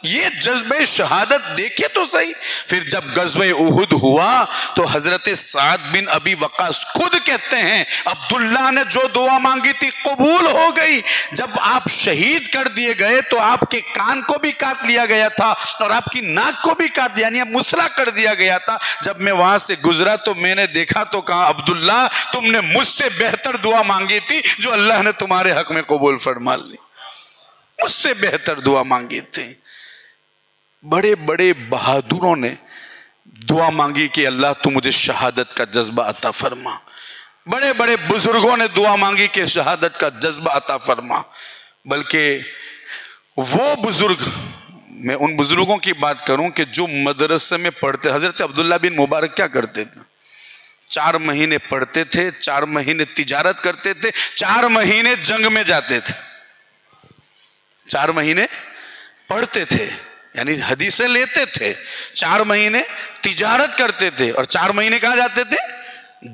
یہ جذبہ شہادت دیکھے تو صحیح. پھر جب غزوہ احد ہوا تو حضرت سعد بن ابی وقاص خود کہتے ہیں عبداللہ نے جو دعا مانگی تھی قبول ہو گئی. جب آپ شہید کر دیے گئے تو آپ کے کان کو بھی کاٹ لیا گیا تھا اور آپ کی ناک کو بھی کاٹ دیا، یعنی مسلا کر دیا گیا تھا. جب میں وہاں سے گزرا تو میں نے دیکھا تو کہا عبداللہ تم نے مجھ سے بہتر دعا مانگی تھی جو اللہ نے تمہارے حق میں قبول فرما لی. مجھ سے بہتر دعا مانگی تھی. بڑے بڑے بہادروں نے دعا مانگی کہ اللہ تو مجھے شہادت کا جذبہ عطا فرما. بڑے بڑے بزرگوں نے دعا مانگی کہ شہادت کا جذبہ عطا فرما. بلکہ وہ بزرگ، میں ان بزرگوں کی بات کروں کہ جو مدرسے میں پڑھتے، حضرت عبداللہ بن مبارک کیا کرتے تھے؟ 4 مہینے پڑھتے تھے، 4 مہینے تجارت کرتے تھے، 4 مہینے جنگ میں جاتے تھے. 4 مہینے پڑھتے تھے یعنی حدیثیں لیتے تھے، 4 مہینے تجارت کرتے تھے، اور 4 مہینے کہاں جاتے تھے؟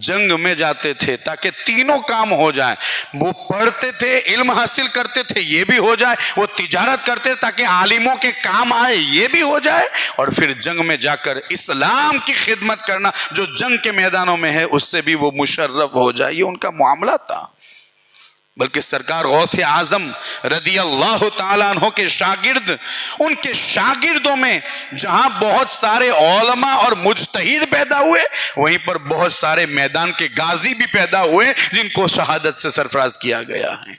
جنگ میں جاتے تھے، تاکہ تینوں کام ہو جائیں. وہ پڑھتے تھے، علم حاصل کرتے تھے، یہ بھی ہو جائے. وہ تجارت کرتے تاکہ عالموں کے کام آئے، یہ بھی ہو جائے. اور پھر جنگ میں جا کر اسلام کی خدمت کرنا، جو جنگ کے میدانوں میں ہے اس سے بھی وہ مشرف ہو جائے. یہ ان کا معاملہ تھا. بلکہ سرکار غوث اعظم رضی اللہ تعالیٰ عنہ کے شاگرد، ان کے شاگردوں میں جہاں بہت سارے علماء اور مجتہد پیدا ہوئے، وہیں پر بہت سارے میدان کے غازی بھی پیدا ہوئے جن کو شہادت سے سرفراز کیا گیا ہے.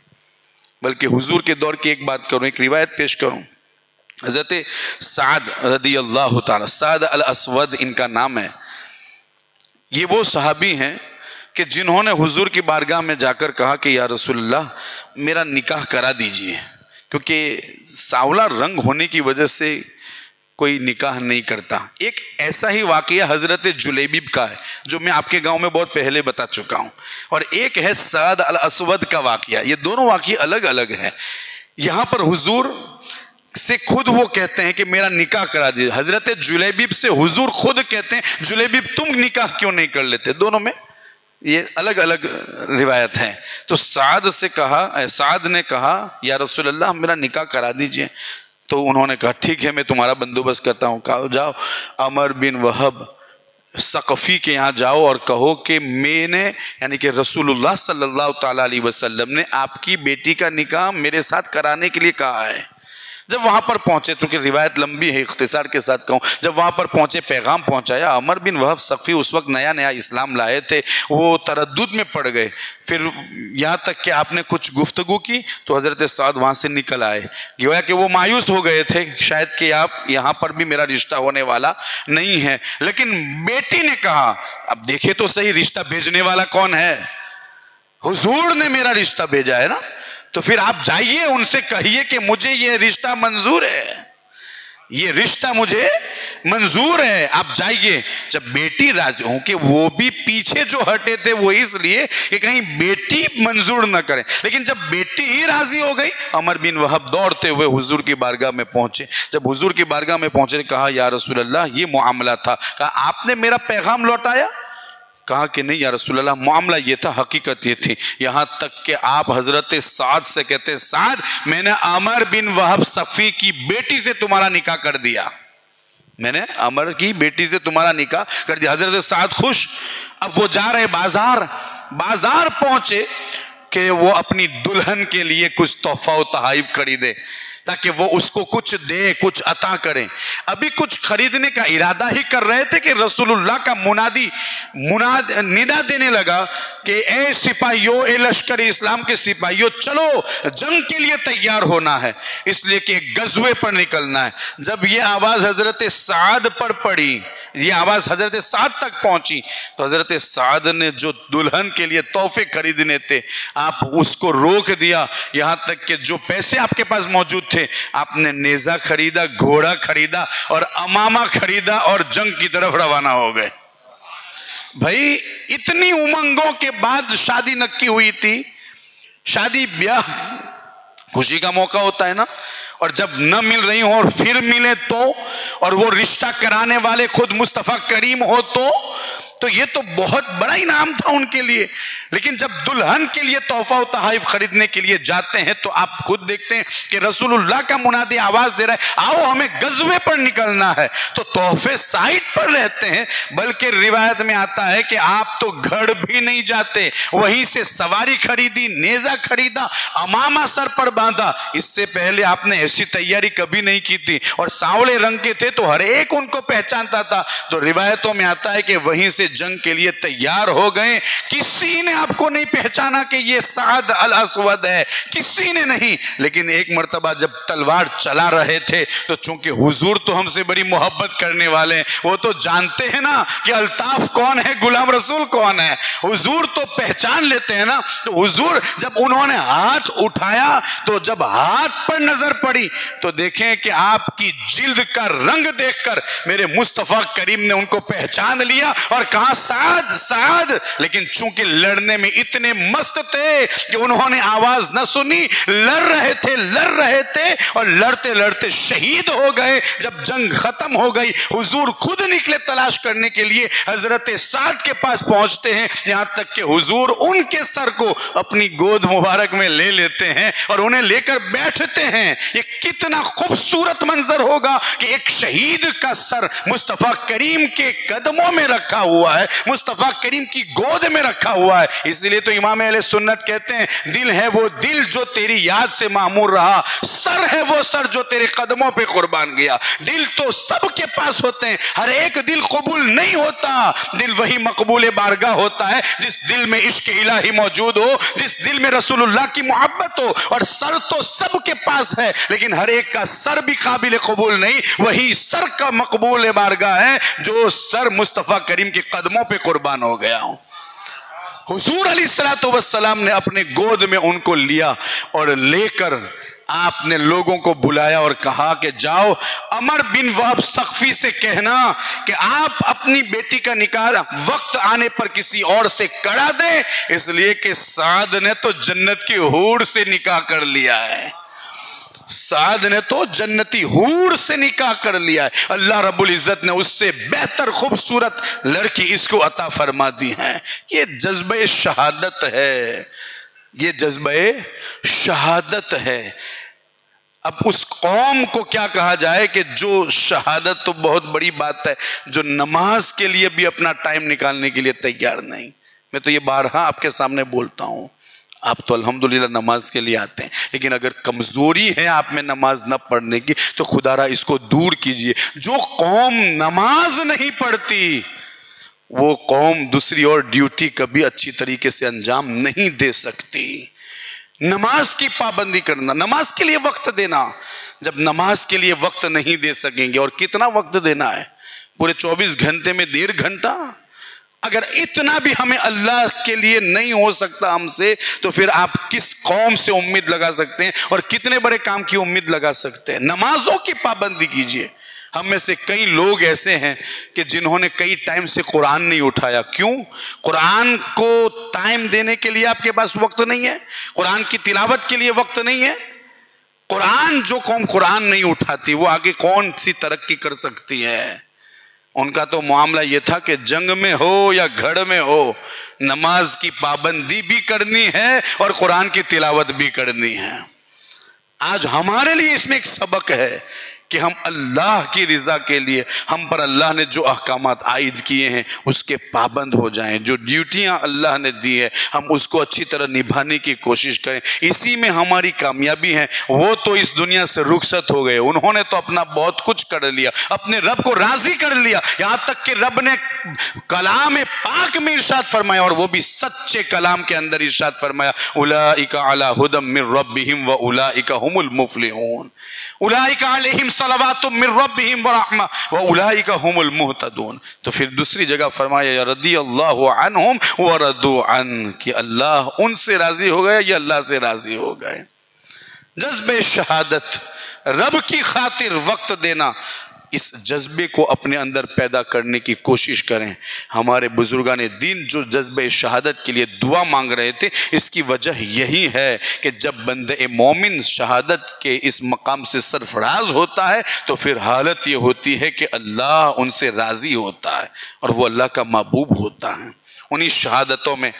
بلکہ حضور کے دور کی ایک بات کروں، ایک روایت پیش کروں. حضرت سعد رضی اللہ تعالیٰ، سعد الاسود ان کا نام ہے. یہ وہ صحابی ہیں کہ جنہوں نے حضور کی بارگاہ میں جا کر کہا کہ یا رسول اللہ میرا نکاح کرا دیجئے، کیونکہ سانولا رنگ ہونے کی وجہ سے کوئی نکاح نہیں کرتا. ایک ایسا ہی واقعہ حضرت جلیبیب کا ہے جو میں آپ کے گاؤں میں بہت پہلے بتا چکا ہوں، اور ایک ہے سعد الاسود کا واقعہ. یہ دونوں واقعے الگ الگ ہیں. یہاں پر حضور سے خود وہ کہتے ہیں کہ میرا نکاح کرا دیجئے. حضرت جلیبیب سے حضور خود کہتے ہیں جلیبیب تم نکاح کیوں نہیں کر لیتے. دونوں میں یہ الگ الگ روایت ہے. تو سعد نے کہا یا رسول اللہ میرا نکاح کرا دیجئے. تو انہوں نے کہا ٹھیک ہے میں تمہارا بندوبست کرتا ہوں. کہا جاؤ عمر بن وہب ثقفی کے یہاں جاؤ اور کہو کہ میں نے، یعنی کہ رسول اللہ صلی اللہ تعالیٰ علیہ وسلم نے آپ کی بیٹی کا نکاح میرے ساتھ کرانے کے لیے کہا ہے. جب وہاں پر پہنچے، چونکہ روایت لمبی ہے اختصار کے ساتھ کہوں، جب وہاں پر پہنچے پیغام پہنچایا. عمر بن وہب ثقفی اس وقت نیا نیا اسلام لائے تھے، وہ تردد میں پڑ گئے. پھر یہاں تک کہ آپ نے کچھ گفتگو کی تو حضرت سعد وہاں سے نکل آئے. گویا کہ وہ مایوس ہو گئے تھے شاید کہ آپ یہاں پر بھی میرا رشتہ ہونے والا نہیں ہے. لیکن بیٹی نے کہا اب دیکھے تو صحیح رشتہ بھیجنے والا کون ہے؟ حضور نے میرا رشتہ بھیجا ہے نا. تو پھر آپ جائیے ان سے کہیے کہ مجھے یہ رشتہ منظور ہے، یہ رشتہ مجھے منظور ہے، آپ جائیے. جب بیٹی راضی ہوں کہ وہ بھی پیچھے جو ہٹے تھے وہ اس لیے کہ کہیں بیٹی منظور نہ کرے، لیکن جب بیٹی ہی راضی ہو گئی، عمر بن وہب دوڑتے ہوئے حضور کی بارگاہ میں پہنچے. جب حضور کی بارگاہ میں پہنچے کہا یا رسول اللہ یہ معاملہ تھا. کہا آپ نے میرا پیغام لوٹایا؟ کہا کہ نہیں یا رسول اللہ معاملہ یہ تھا، حقیقت یہ تھی. یہاں تک کہ آپ حضرت سعد سے کہتے سعد میں نے عمر بن وہب ثقفی کی بیٹی سے تمہارا نکاح کر دیا، میں نے عمر کی بیٹی سے تمہارا نکاح کر دیا. حضرت سعد خوش. اب وہ جا رہے بازار پہنچے کہ وہ اپنی دلہن کے لیے کچھ تحفہ و تحائف خریدے تاکہ وہ اس کو کچھ دے، کچھ عطا کریں. ابھی کچھ خریدنے کا ارادہ ہی کر رہے تھے کہ رسول اللہ کا ندا دینے لگا کہ اے سپاہیوں، اے لشکر اسلام کے سپاہیوں، چلو جنگ کے لیے تیار ہونا ہے، اس لیے کہ غزوے پر نکلنا ہے. جب یہ آواز حضرت سعد پر پڑی، یہ آواز حضرت سعد تک پہنچی، تو حضرت سعد نے جو دلہن کے لیے تحفے خریدنے تھے آپ اس کو روک دیا. یہاں تک کہ جو پیسے آپ کے پاس موجود تھے آپ نے نیزہ خریدا، گھوڑا خریدا اور امامہ خریدا اور جنگ کی طرف روانہ ہو گئے. بھائی اتنی امنگوں کے بعد شادی نکی ہوئی تھی. شادی بیاہ خوشی کا موقع ہوتا ہے نا، اور جب نہ مل رہی ہوں اور پھر ملے تو، اور وہ رشتہ کرانے والے خود مصطفیٰ کریم ہو تو یہ تو بہت بڑا انعام تھا ان کے لیے. لیکن جب دلہن کے لیے تحفہ و تحائف خریدنے کے لیے جاتے ہیں تو آپ خود دیکھتے ہیں کہ رسول اللہ کا منادی آواز دے رہا ہے آؤ ہمیں غزوے پر نکلنا ہے، تو تحفے سائٹ پر رہتے ہیں. بلکہ روایت میں آتا ہے کہ آپ تو گھر بھی نہیں جاتے، وہیں سے سواری خریدی، نیزہ خریدا، امامہ سر پر باندھا. اس سے پہلے آپ نے ایسی تیاری کبھی نہیں کی تھی، اور سانولے رنگ کے تھے تو ہر ایک ان کو پہچانتا تھا. تو روایتوں میں آتا ہے کہ وہیں سے جنگ کے لیے تیار ہو گئے. کسی نے آپ کو نہیں پہچانا کہ یہ سعد الاسود ہے, کسی نے نہیں. لیکن ایک مرتبہ جب تلوار چلا رہے تھے تو چونکہ حضور تو ہم سے بڑی محبت کرنے والے ہیں, وہ تو جانتے ہیں نا کہ الطاف کون ہے, غلام رسول کون ہے, حضور تو پہچان لیتے ہیں نا. تو حضور جب انہوں نے ہاتھ اٹھایا تو جب ہاتھ پر نظر پڑی تو دیکھیں کہ آپ کی جلد کا رنگ دیکھ کر میرے مصطفیٰ کریم نے ان کو پہچان لیا اور کہا سعد سعد. لیکن چونکہ لڑنے میں اتنے مست تھے کہ انہوں نے آواز نہ سنی, لڑ رہے تھے اور لڑتے لڑتے شہید ہو گئے. جب جنگ ختم ہو گئی حضور خود نکلے تلاش کرنے کے لیے, حضرت سعد کے پاس پہنچتے ہیں, یہاں تک کہ حضور ان کے سر کو اپنی گود مبارک میں لے لیتے ہیں اور انہیں لے کر بیٹھتے ہیں. یہ کتنا خوبصورت منظر ہوگا کہ ایک شہید کا سر مصطفیٰ کریم کے قدموں میں رکھا ہوا ہے, مصطفیٰ کریم کی گود میں رکھا ہوا ہے. اس لیے تو امام اہل سنت کہتے ہیں دل ہے وہ دل جو تیری یاد سے معمور رہا, سر ہے وہ سر جو تیرے قدموں پہ قربان گیا. دل تو سب کے پاس ہوتے ہیں, ہر ایک دل قبول نہیں ہوتا. دل وہی مقبول بارگاہ ہوتا ہے جس دل میں عشق الہی موجود ہو, جس دل میں رسول اللہ کی محبت ہو. اور سر تو سب کے پاس ہے لیکن ہر ایک کا سر بھی قابل قبول نہیں. وہی سر کا مقبول بارگاہ ہے جو سر مصطفیٰ کریم کے قدموں پہ قربان ہو گیا ہوں. حضور علیہ السلام نے اپنے گود میں ان کو لیا اور لے کر آپ نے لوگوں کو بلایا اور کہا کہ جاؤ عمر بن وہب ثقفی سے کہنا کہ آپ اپنی بیٹی کا نکاح وقت آنے پر کسی اور سے کرا دیں, اس لیے کہ سعد نے تو جنت کی حور سے نکاح کر لیا ہے. سعد نے تو جنتی حور سے نکاح کر لیا ہے. اللہ رب العزت نے اس سے بہتر خوبصورت لڑکی اس کو عطا فرما دی ہے. یہ جذبہ شہادت ہے, یہ جذبہ شہادت ہے. اب اس قوم کو کیا کہا جائے کہ جو شہادت تو بہت بڑی بات ہے, جو نماز کے لیے بھی اپنا ٹائم نکالنے کے لیے تیار نہیں. میں تو یہ بارہا آپ کے سامنے بولتا ہوں, آپ تو الحمدللہ نماز کے لیے آتے ہیں, لیکن اگر کمزوری ہے آپ میں نماز نہ پڑھنے کی تو خدا را اس کو دور کیجئے. جو قوم نماز نہیں پڑھتی وہ قوم دوسری اور ڈیوٹی کبھی اچھی طریقے سے انجام نہیں دے سکتی. نماز کی پابندی کرنا, نماز کے لیے وقت دینا. جب نماز کے لیے وقت نہیں دے سکیں گے, اور کتنا وقت دینا ہے, پورے 24 گھنٹے میں 1.5 گھنٹہ. اگر اتنا بھی ہمیں اللہ کے لیے نہیں ہو سکتا ہم سے, تو پھر آپ کس قوم سے امید لگا سکتے ہیں اور کتنے بڑے کام کی امید لگا سکتے ہیں. نمازوں کی پابندی کیجئے. ہم میں سے کئی لوگ ایسے ہیں کہ جنہوں نے کئی ٹائم سے قرآن نہیں اٹھایا. کیوں؟ قرآن کو ٹائم دینے کے لیے آپ کے پاس وقت نہیں ہے, قرآن کی تلاوت کے لیے وقت نہیں ہے. جو قوم قرآن نہیں اٹھاتی وہ آگے کون سی ترقی کر سکتی ہے؟ ان کا تو معاملہ یہ تھا کہ جنگ میں ہو یا گھر میں ہو, نماز کی پابندی بھی کرنی ہے اور قرآن کی تلاوت بھی کرنی ہے. آج ہمارے لیے اس میں ایک سبق ہے کہ ہم اللہ کی رضا کے لیے, ہم پر اللہ نے جو احکامات عائد کیے ہیں اس کے پابند ہو جائیں. جو ڈیوٹیاں اللہ نے دی ہے ہم اس کو اچھی طرح نبھانے کی کوشش کریں. اسی میں ہماری کامیابی ہے. وہ تو اس دنیا سے رخصت ہو گئے, انہوں نے تو اپنا بہت کچھ کر لیا, اپنے رب کو راضی کر لیا, یہاں تک کہ رب نے کلام پاک میں ارشاد فرمایا, اور وہ بھی سچے کلام کے اندر ارشاد فرمایا, اولئک علی ھدی من ربہم واولئک ھم المفلحون. اولئک علیہم صلوات من ربہم ورحمہ واولئک ھم المہتدون. تو پھر دوسری جگہ فرمایا رضی اللہ عنہم ورضوا عنہ, کہ اللہ ان سے راضی ہو گئے, یہ اللہ سے راضی ہو گئے. جذبہ شہادت, رب کی خاطر وقت دینا, اس جذبے کو اپنے اندر پیدا کرنے کی کوشش کریں. ہمارے بزرگان دین جو جذبہ شہادت کے لیے دعا مانگ رہے تھے, اس کی وجہ یہی ہے کہ جب بندہ مومن شہادت کے اس مقام سے سرفراز ہوتا ہے تو پھر حالت یہ ہوتی ہے کہ اللہ ان سے راضی ہوتا ہے اور وہ اللہ کا محبوب ہوتا ہے. انہی شہادتوں میں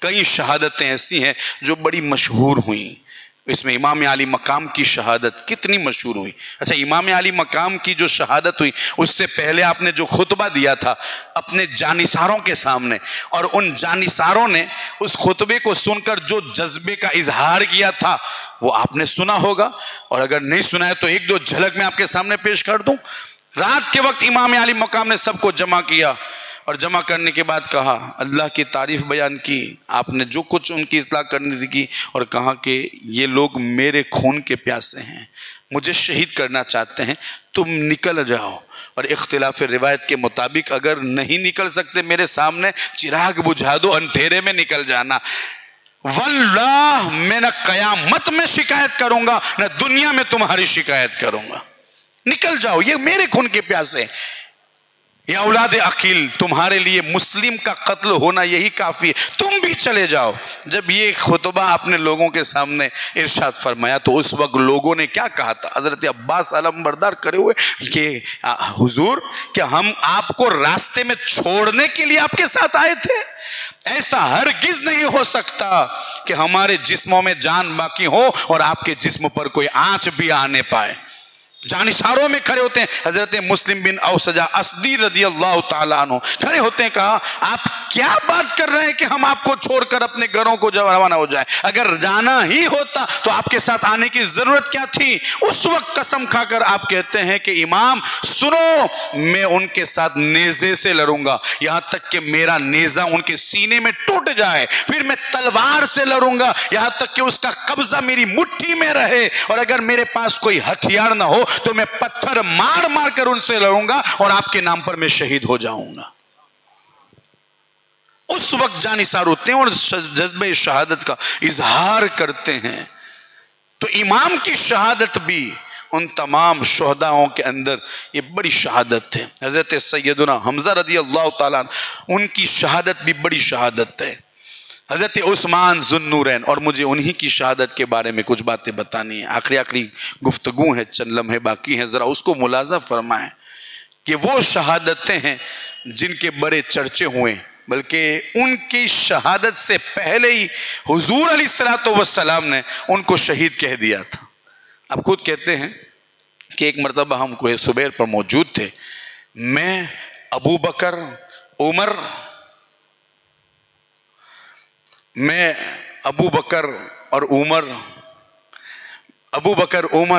کئی شہادتیں ایسی ہیں جو بڑی مشہور ہوئیں. اس میں امام علی مقام کی شہادت کتنی مشہور ہوئی. اچھا, امام علی مقام کی جو شہادت ہوئی اس سے پہلے آپ نے جو خطبہ دیا تھا اپنے جانثاروں کے سامنے, اور ان جانثاروں نے اس خطبے کو سن کر جو جذبے کا اظہار کیا تھا وہ آپ نے سنا ہوگا, اور اگر نہیں سنا ہے تو 1-2 جھلک میں آپ کے سامنے پیش کر دوں. رات کے وقت امام علی مقام نے سب کو جمع کیا اور جمع کرنے کے بعد کہا، اللہ کی تعریف بیان کی، آپ نے جو کچھ ان کی اصلاح کرنے دی کی، اور کہا کہ یہ لوگ میرے خون کے پیاسے ہیں، مجھے شہید کرنا چاہتے ہیں، تم نکل جاؤ۔ اور اختلاف روایت کے مطابق اگر نہیں نکل سکتے میرے سامنے، چراغ بجھا دو، اندھیرے میں نکل جانا، واللہ میں نہ قیامت میں شکایت کروں گا نہ دنیا میں تمہاری شکایت کروں گا، نکل جاؤ، یہ میرے خون کے پیاسے۔ یا اولاد عقیل، تمہارے لیے مسلم کا قتل ہونا یہی کافی ہے، تم بھی چلے جاؤ۔ جب یہ خطبہ اپنے لوگوں کے سامنے ارشاد فرمایا تو اس وقت لوگوں نے کیا کہا تھا؟ حضرت عباس علم بردار کرے ہوئے کہ حضور کیا ہم آپ کو راستے میں چھوڑنے کے لیے آپ کے ساتھ آئے تھے؟ ایسا ہرگز نہیں ہو سکتا کہ ہمارے جسموں میں جان باقی ہو اور آپ کے جسم پر کوئی آنچ بھی آنے پائے۔ جانشاروں میں کھڑے ہوتے ہیں، حضرت مسلم بن اوسجہ اسدی رضی اللہ تعالیٰ عنہ کھڑے ہوتے ہیں، کہا آپ کیا بات کر رہے ہیں کہ ہم آپ کو چھوڑ کر اپنے گھروں کو روانہ ہو جائیں؟ اگر جانا ہی ہوتا تو آپ کے ساتھ آنے کی ضرورت کیا تھی؟ اس وقت قسم کھا کر آپ کہتے ہیں کہ امام سنو، میں ان کے ساتھ نیزے سے لڑوں گا یہاں تک کہ میرا نیزہ ان کے سینے میں ٹوٹ جائے، پھر میں تلوار سے لڑوں گا یہاں تک کہ اس کا قبضہ میری مٹھی میں رہے، اور اگر میرے پاس کوئی ہتھیار نہ ہو تو میں پتھر مار مار کر ان سے لڑوں گا اور آپ کے نام پر میں شہید ہو جاؤں گا۔ اس وقت جانثار ہوتے ہیں اور جذبہ شہادت کا اظہار کرتے ہیں۔ تو امام کی شہادت بھی ان تمام شہداؤں کے اندر یہ بڑی شہادت ہے۔ حضرت سیدنا حمزہ رضی اللہ تعالیٰ ان کی شہادت بھی بڑی شہادت ہے۔ حضرت عثمان ذو النورین، اور مجھے انہی کی شہادت کے بارے میں کچھ باتیں بتانی ہیں، آخری گفتگو ہے، چند لمحے باقی ہیں، ذرا اس کو ملاحظہ فرمائیں کہ وہ شہادتیں ہیں جن کے بڑے چرچے ہوئے، بلکہ ان کی شہادت سے پہلے ہی حضور علیہ الصلوۃ والسلام نے ان کو شہید کہہ دیا تھا۔ اب خود کہتے ہیں کہ ایک مرتبہ ہم کوہ صبیر پر موجود تھے، میں ابو بکر عمر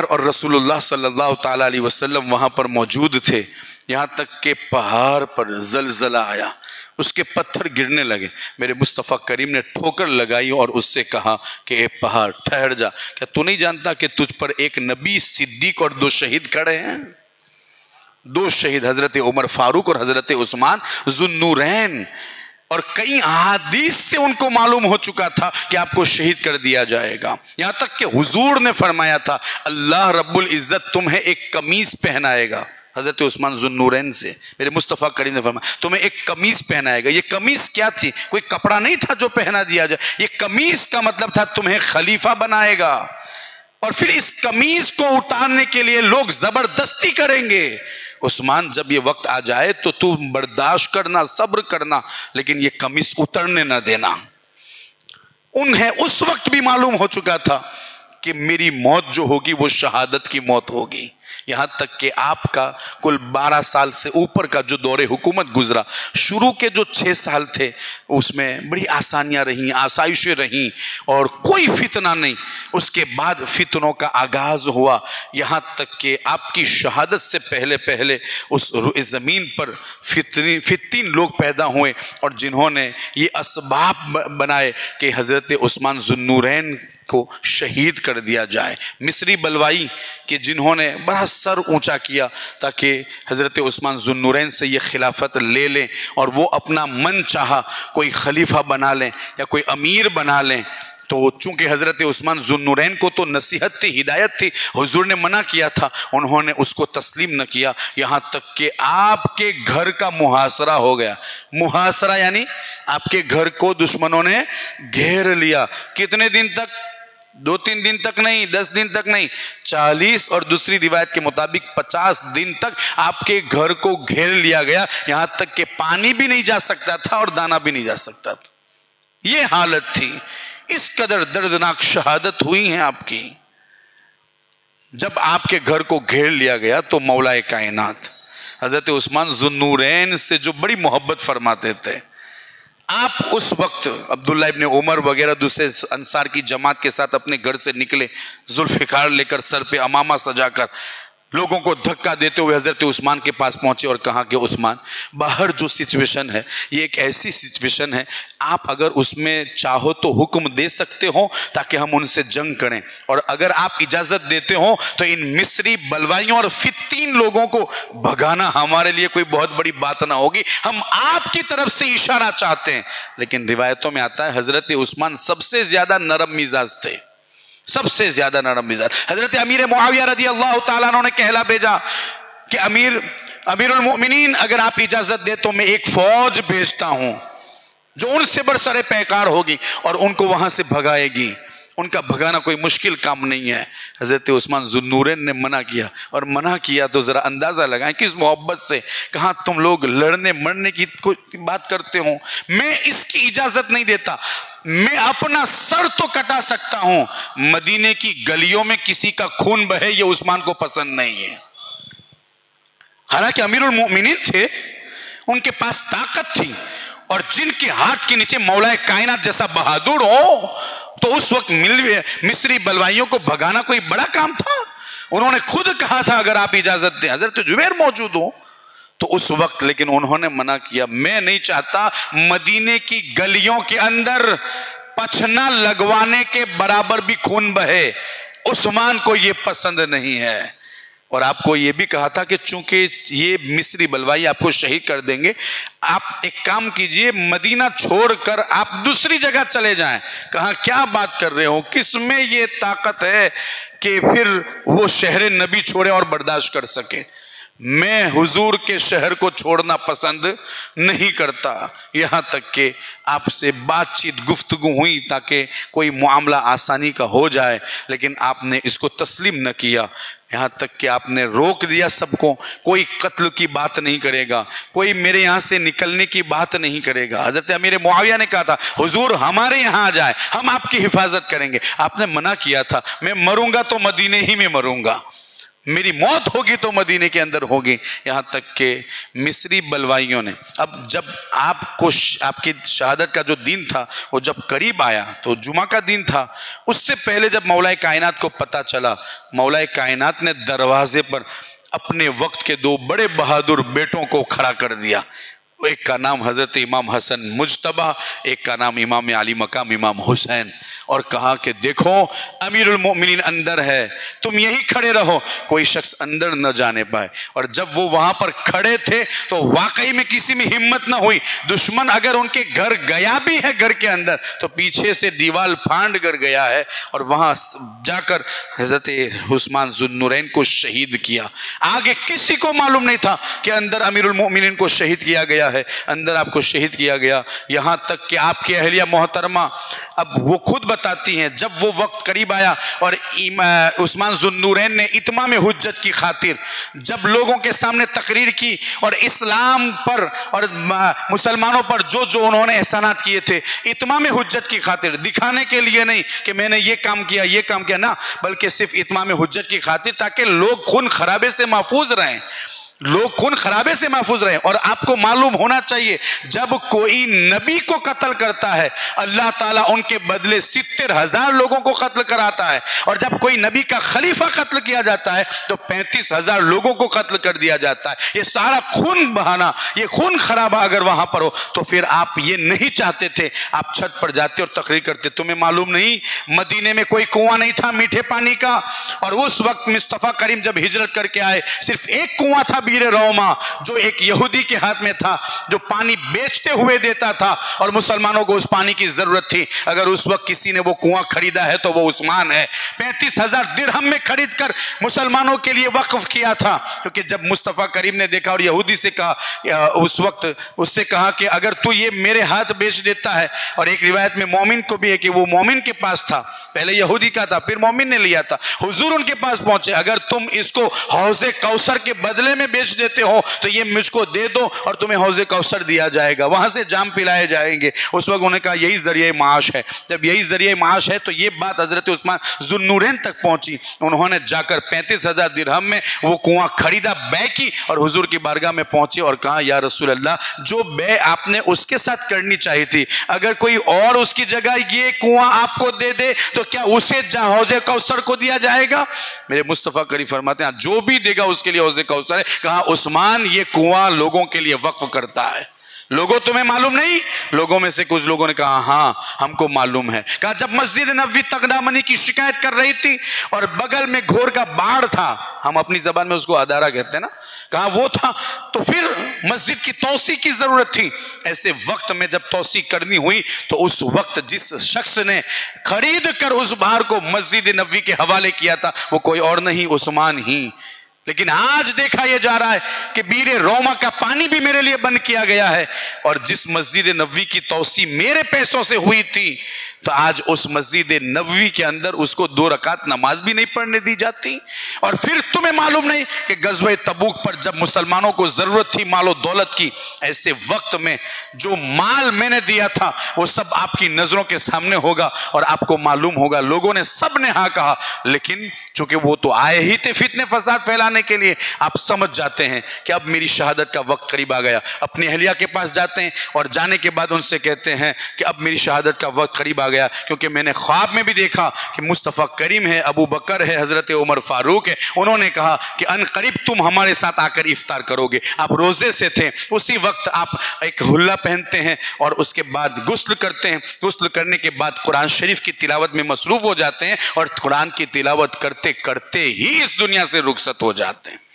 اور رسول اللہ صلی اللہ تعالیٰ علیہ وسلم وہاں پر موجود تھے، یہاں تک کہ پہاڑ پر زلزلہ آیا، اس کے پتھر گرنے لگے، میرے مصطفیٰ کریم نے ٹھوکر لگائی اور اس سے کہا کہ اے پہاڑ ٹھہر جا، کیا تو نہیں جانتا کہ تجھ پر ایک نبی، صدیق اور 2 شہید کھڑے ہیں؟ 2 شہید، حضرت عمر فاروق اور حضرت عثمان ذو النورین، اور کئی احادیث سے ان کو معلوم ہو چکا تھا کہ آپ کو شہید کر دیا جائے گا، یہاں تک کہ حضور نے فرمایا تھا اللہ رب العزت تمہیں ایک قمیص پہنائے گا، حضرت عثمان ذو النورین سے میرے مصطفیٰ کریم نے فرمایا تمہیں ایک قمیص پہنائے گا۔ یہ قمیص کیا تھی؟ کوئی کپڑا نہیں تھا جو پہنا دیا جائے، یہ قمیص کا مطلب تھا تمہیں خلیفہ بنائے گا، اور پھر اس قمیص کو اتارنے کے لیے لوگ زبردستی کریں گے۔ عثمان جب یہ وقت آ جائے تو تم برداشت کرنا، صبر کرنا، لیکن یہ قمیص اترنے نہ دینا۔ انہیں اس وقت بھی معلوم ہو چکا تھا کہ میری موت جو ہوگی وہ شہادت کی موت ہوگی، یہاں تک کہ آپ کا کل 12 سال سے اوپر کا جو دور حکومت گزرا، شروع کے جو 6 سال تھے اس میں بڑی آسانیاں رہیں، آسائشیں رہیں اور کوئی فتنہ نہیں، اس کے بعد فتنوں کا آغاز ہوا، یہاں تک کہ آپ کی شہادت سے پہلے اس روئے زمین پر فتین لوگ پیدا ہوئے، اور جنہوں نے یہ اسباب بنائے کہ حضرت عثمان ذو النورین کو شہید کر دیا جائے۔ مصری بلوائی کہ جنہوں نے بڑا سر اونچا کیا تاکہ حضرت عثمان ذو النورین سے یہ خلافت لے لیں اور وہ اپنا من چاہا کوئی خلیفہ بنا لیں یا کوئی امیر بنا لیں، تو چونکہ حضرت عثمان ذو النورین کو تو نصیحت تھی، ہدایت تھی، حضور نے منع کیا تھا، انہوں نے اس کو تسلیم نہ کیا، یہاں تک کہ آپ کے گھر کا محاصرہ ہو گیا۔ محاصرہ یعنی آپ کے گھر کو دشمنوں نے گھیر لیا۔ کتنے دن تک؟ 2-3 دن تک نہیں، 10 دن تک نہیں، 40 اور دوسری روایت کے مطابق 50 دن تک آپ کے گھر کو گھیر لیا گیا، یہاں تک کہ پانی بھی نہیں جا سکتا تھا اور دانا بھی نہیں جا سکتا تھا۔ یہ حالت تھی، اس قدر دردناک شہادت ہوئی ہیں آپ کی۔ جب آپ کے گھر کو گھیر لیا گیا تو مولا کائنات حضرت عثمان ذو النورین سے جو بڑی محبت فرماتے تھے، آپ اس وقت عبداللہ ابن عمر وغیرہ دوسرے انصار کی جماعت کے ساتھ اپنے گھر سے نکلے، ذوالفقار لے کر، سر پہ امامہ سجا کر، لوگوں کو دھکا دیتے ہوئے حضرت عثمان کے پاس پہنچے اور کہا کہ عثمان، باہر جو سچویشن ہے یہ ایک ایسی سچویشن ہے، آپ اگر اس میں چاہو تو حکم دے سکتے ہو تاکہ ہم ان سے جنگ کریں، اور اگر آپ اجازت دیتے ہو تو ان مصری بلوائیوں اور فتین لوگوں کو بھگانا ہمارے لیے کوئی بہت بڑی بات نہ ہوگی، ہم آپ کی طرف سے اشارہ چاہتے ہیں۔ لیکن روایتوں میں آتا ہے حضرت عثمان سب سے زیادہ نرم مزاج تھے، سب سے زیادہ نرم مزاج۔ حضرت امیر معاویہ رضی اللہ تعالیٰ عنہ نے کہلا بھیجا کہ امیر المؤمنین اگر آپ اجازت دے تو میں ایک فوج بھیجتا ہوں جو ان سے برسر پیکار ہوگی اور ان کو وہاں سے بھگائے گی، ان کا بھگانا کوئی مشکل کام نہیں ہے۔ حضرت عثمان ذو النورین نے منع کیا، اور منع کیا تو ذرا اندازہ لگائیں کس محبت سے، کہاں تم لوگ لڑنے مرنے کی بات کرتے ہو، میں اس کی اجازت نہیں دیتا، میں اپنا سر تو کٹا سکتا ہوں، مدینے کی گلیوں میں کسی کا خون بہے یہ عثمان کو پسند نہیں ہے۔ حالانکہ امیر المؤمنین تھے، ان کے پاس طاقت تھی، اور جن کے ہاتھ کے نیچے مولا کائنات جیسا بہادر ہو تو اس وقت مصری بلوائیوں کو بھگانا کوئی بڑا کام تھا؟ انہوں نے خود کہا تھا اگر آپ اجازت دیں، حضرت زبیر موجود ہو تو اس وقت، لیکن انہوں نے منع کیا، میں نہیں چاہتا مدینے کی گلیوں کے اندر پچھنا لگوانے کے برابر بھی خون بہے، عثمان کو یہ پسند نہیں ہے۔ اور آپ کو یہ بھی کہا تھا کہ چونکہ یہ مصری بلوائی آپ کو شہید کر دیں گے، آپ ایک کام کیجئے، مدینہ چھوڑ کر آپ دوسری جگہ چلے جائیں۔ کہا کیا بات کر رہے ہو، کس میں یہ طاقت ہے کہ پھر وہ شہر نبی چھوڑے اور برداشت کر سکے؟ میں حضور کے شہر کو چھوڑنا پسند نہیں کرتا، یہاں تک کہ آپ سے بات چیت گفتگو ہوئی تاکہ کوئی معاملہ آسانی کا ہو جائے، لیکن آپ نے اس کو تسلیم نہ کیا، یہاں تک کہ آپ نے روک دیا سب کو، کوئی قتل کی بات نہیں کرے گا، کوئی میرے یہاں سے نکلنے کی بات نہیں کرے گا۔ حضرت امیر معاویہ نے کہا تھا حضور ہمارے یہاں آ جائے، ہم آپ کی حفاظت کریں گے، آپ نے منع کیا تھا، میں مروں گا تو مدینے ہی میں مروں گا، میری موت ہوگی تو مدینے کے اندر ہوگی۔ یہاں تک کہ مصری بلوائیوں نے، اب جب آپ کی شہادت کا جو دن تھا وہ جب قریب آیا تو جمعہ کا دن تھا، اس سے پہلے جب مولا کائنات کو پتہ چلا، مولا کائنات نے دروازے پر اپنے وقت کے دو بڑے بہادر بیٹوں کو کھڑا کر دیا، ایک کا نام حضرت امام حسن مجتبی، ایک کا نام امام علی مقام امام حسین، اور کہا کہ دیکھو امیر المؤمنین اندر ہے، تم یہی کھڑے رہو، کوئی شخص اندر نہ جانے پائے۔ اور جب وہ وہاں پر کھڑے تھے تو واقعی میں کسی میں ہمت نہ ہوئی، دشمن اگر ان کے گھر گیا بھی ہے گھر کے اندر تو پیچھے سے دیوال پھاند کر گیا ہے، اور وہاں جا کر حضرت عثمان ذو النورین کو شہید کیا۔ آگے کسی کو معلوم نہیں تھا کہ اندر امیر المؤمنین کو شہید کیا گیا ہے، اندر آپ کو شہید کیا گیا، یہاں تک کہ آپ کی اہلیہ محترمہ اب وہ خود بتاتی ہیں جب وہ وقت قریب آیا اور عثمان ذو النورین نے اتمام حجت کی خاطر جب لوگوں کے سامنے تقریر کی اور اسلام پر اور مسلمانوں پر جو انہوں نے احسانات کیے تھے، اتمام حجت کی خاطر، دکھانے کے لیے نہیں کہ میں نے یہ کام کیا نہ، بلکہ صرف اتمام حجت کی خاطر تاکہ لوگ خون خرابے سے محفوظ رہیں، اور آپ کو معلوم ہونا چاہیے جب کوئی نبی کو قتل کرتا ہے اللہ تعالیٰ ان کے بدلے 70,000 لوگوں کو قتل کراتا ہے، اور جب کوئی نبی کا خلیفہ قتل کیا جاتا ہے تو 35,000 لوگوں کو قتل کر دیا جاتا ہے۔ یہ سارا خون بہانا، یہ خون خرابہ اگر وہاں پر ہو تو پھر آپ یہ نہیں چاہتے تھے، آپ چھت پر جاتے اور تقریر کرتے۔ تمہیں معلوم نہیں مدینے میں کوئی کنواں نہیں تھا میٹھے پانی کا، اور اس وقت مصطفیٰ کریم جب ہجرت کر کے آئے صرف ایک کنواں تھا بیر روما، جو ایک یہودی کے ہاتھ میں تھا، جو پانی بیچتے ہوئے دیتا تھا، اور مسلمانوں کو اس پانی کی ضرورت تھی۔ اگر اس وقت کسی نے وہ کنواں خریدا ہے تو وہ عثمان ہے، 35,000 درہم میں خرید کر مسلمانوں کے لیے وقف کیا تھا، کیونکہ جب مصطفیٰ کریم نے دیکھا اور یہودی سے کہا، اس وقت اس سے کہا کہ اگر تو یہ میرے ہاتھ بیچ دیتا ہے، اور ایک روایت میں مومن کو بھی ہے کہ وہ مومن کے پاس تھا، پہلے یہودی کا تھا پھر مومن نے لیا تھا، حضور ان کے پاس پہنچے، اگر تم اس کو حوض کوثر کے بدلے میں بیچ دیتے ہو تو یہ مجھ کو دے دو اور تمہیں حوض کوثر دیا جائے گا، وہاں سے جام پلائے جائیں گے۔ اس وقت انہوں نے کہا یہی ذریعہ معاش ہے۔ جب یہی ذریعہ معاش ہے تو یہ بات حضرت عثمان ذو النورین تک پہنچی۔ انہوں نے جا کر 35,000 درہم میں وہ کنواں خریدا، بے کی، اور حضور کی بارگاہ میں پہنچے اور کہا یا رسول اللہ، جو بے آپ نے اس کے ساتھ کرنی چاہی تھی، اگر کوئی اور اس کی جگہ یہ کنواں آپ کو دے دے تو کیا اسے حوض کوثر کو دیا جائے گا؟ میرے مصطفیٰ کریم فرماتے ہیں جو بھی دے گا اس کے لیے حوض کوثر ہے۔ کہا عثمان یہ کنواں لوگوں کے لیے وقف کرتا ہے، لوگوں تمہیں معلوم نہیں؟ لوگوں میں سے کچھ لوگوں نے کہا ہاں ہم کو معلوم ہے۔ کہا جب مسجد نبوی تغنامنی کی شکایت کر رہی تھی اور بغل میں گھور کا باڑ تھا، ہم اپنی زبان میں اس کو ادارہ کہتے ہیں نا، کہا وہ تھا، تو پھر مسجد کی توسیع کی ضرورت تھی۔ ایسے وقت میں جب توسیع کرنی ہوئی تو اس وقت جس شخص نے خرید کر اس باڑ کو مسجد نبوی کے حوالے کیا تھا وہ کوئی اور نہیں، عثمان ہی۔ لیکن آج دیکھا یہ جا رہا ہے کہ بیر روما کا پانی بھی میرے لیے بند کیا گیا ہے، اور جس مسجد نبوی کی توسیع میرے پیسوں سے ہوئی تھی تو آج اس مسجد نبوی کے اندر اس کو 2 رکعت نماز بھی نہیں پڑھنے دی جاتی۔ اور پھر تمہیں معلوم نہیں کہ غزوہ تبوک پر جب مسلمانوں کو ضرورت تھی مال و دولت کی، ایسے وقت میں جو مال میں نے دیا تھا وہ سب آپ کی نظروں کے سامنے ہوگا اور آپ کو معلوم ہوگا۔ لوگوں نے سب نے ہاں کہا، لیکن چونکہ وہ تو آئے ہی تھے فتنے فساد پھیلانے کے لیے، آپ سمجھ جاتے ہیں کہ اب میری شہادت کا وقت قریب آ گیا۔ اپنی اہلیہ کے پاس جاتے ہیں اور جانے کے بعد ان سے کہتے ہیں کہ اب میری شہادت کا وقت قریب آ گیا، کیونکہ میں نے خواب میں بھی دیکھا کہ مصطفیٰ کریم ہے، ابو بکر ہے، حضرت عمر فاروق ہے، انہوں نے کہا کہ ان قریب تم ہمارے ساتھ آ کر افطار کرو گے۔ آپ روزے سے تھے، اسی وقت آپ ایک حلہ پہنتے ہیں اور اس کے بعد غسل کرتے ہیں، غسل کرنے کے بعد قرآن شریف کی تلاوت میں مصروف ہو جاتے ہیں اور قرآن کی تلاوت کرتے کرتے ہی اس دنیا سے رخصت ہو جاتے ہیں۔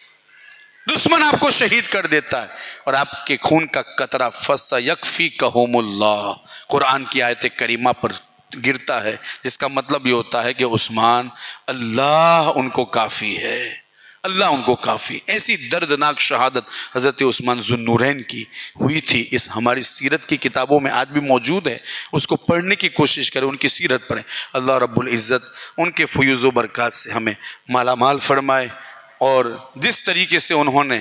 دشمن آپ کو شہید کر دیتا ہے اور آپ کے خون کا قطرہ فَسَيَكْفِيكَهُمُ اللَّهُ قرآن کی آیت کریمہ پر گرتا ہے، جس کا مطلب یہ ہوتا ہے کہ عثمان، اللہ ان کو کافی ہے، اللہ ان کو کافی۔ ایسی دردناک شہادت حضرت عثمان ذو النورین کی ہوئی تھی، اس ہماری سیرت کی کتابوں میں آج بھی موجود ہے، اس کو پڑھنے کی کوشش کریں، ان کی سیرت پڑھیں۔ اللہ رب العزت ان کے فیوز و برکات سے ہمیں مالا مال فرمائے، اور جس طریقے سے انہوں نے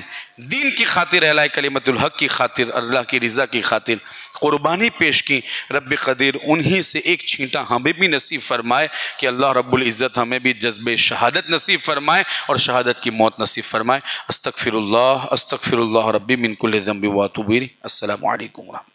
دین کی خاطر، اعلاء کلمت الحق کی خاطر، اللہ کی رضا کی خاطر قربانی پیش کی، رب قدیر انہی سے ایک چھینٹا ہمیں بھی نصیب فرمائے کہ اللہ رب العزت ہمیں بھی جذب شہادت نصیب فرمائے اور شہادت کی موت نصیب فرمائے۔ استغفر اللہ ربی من کل ذنب و اتوب الیہ۔ السلام علیکم ورحمۃ اللہ۔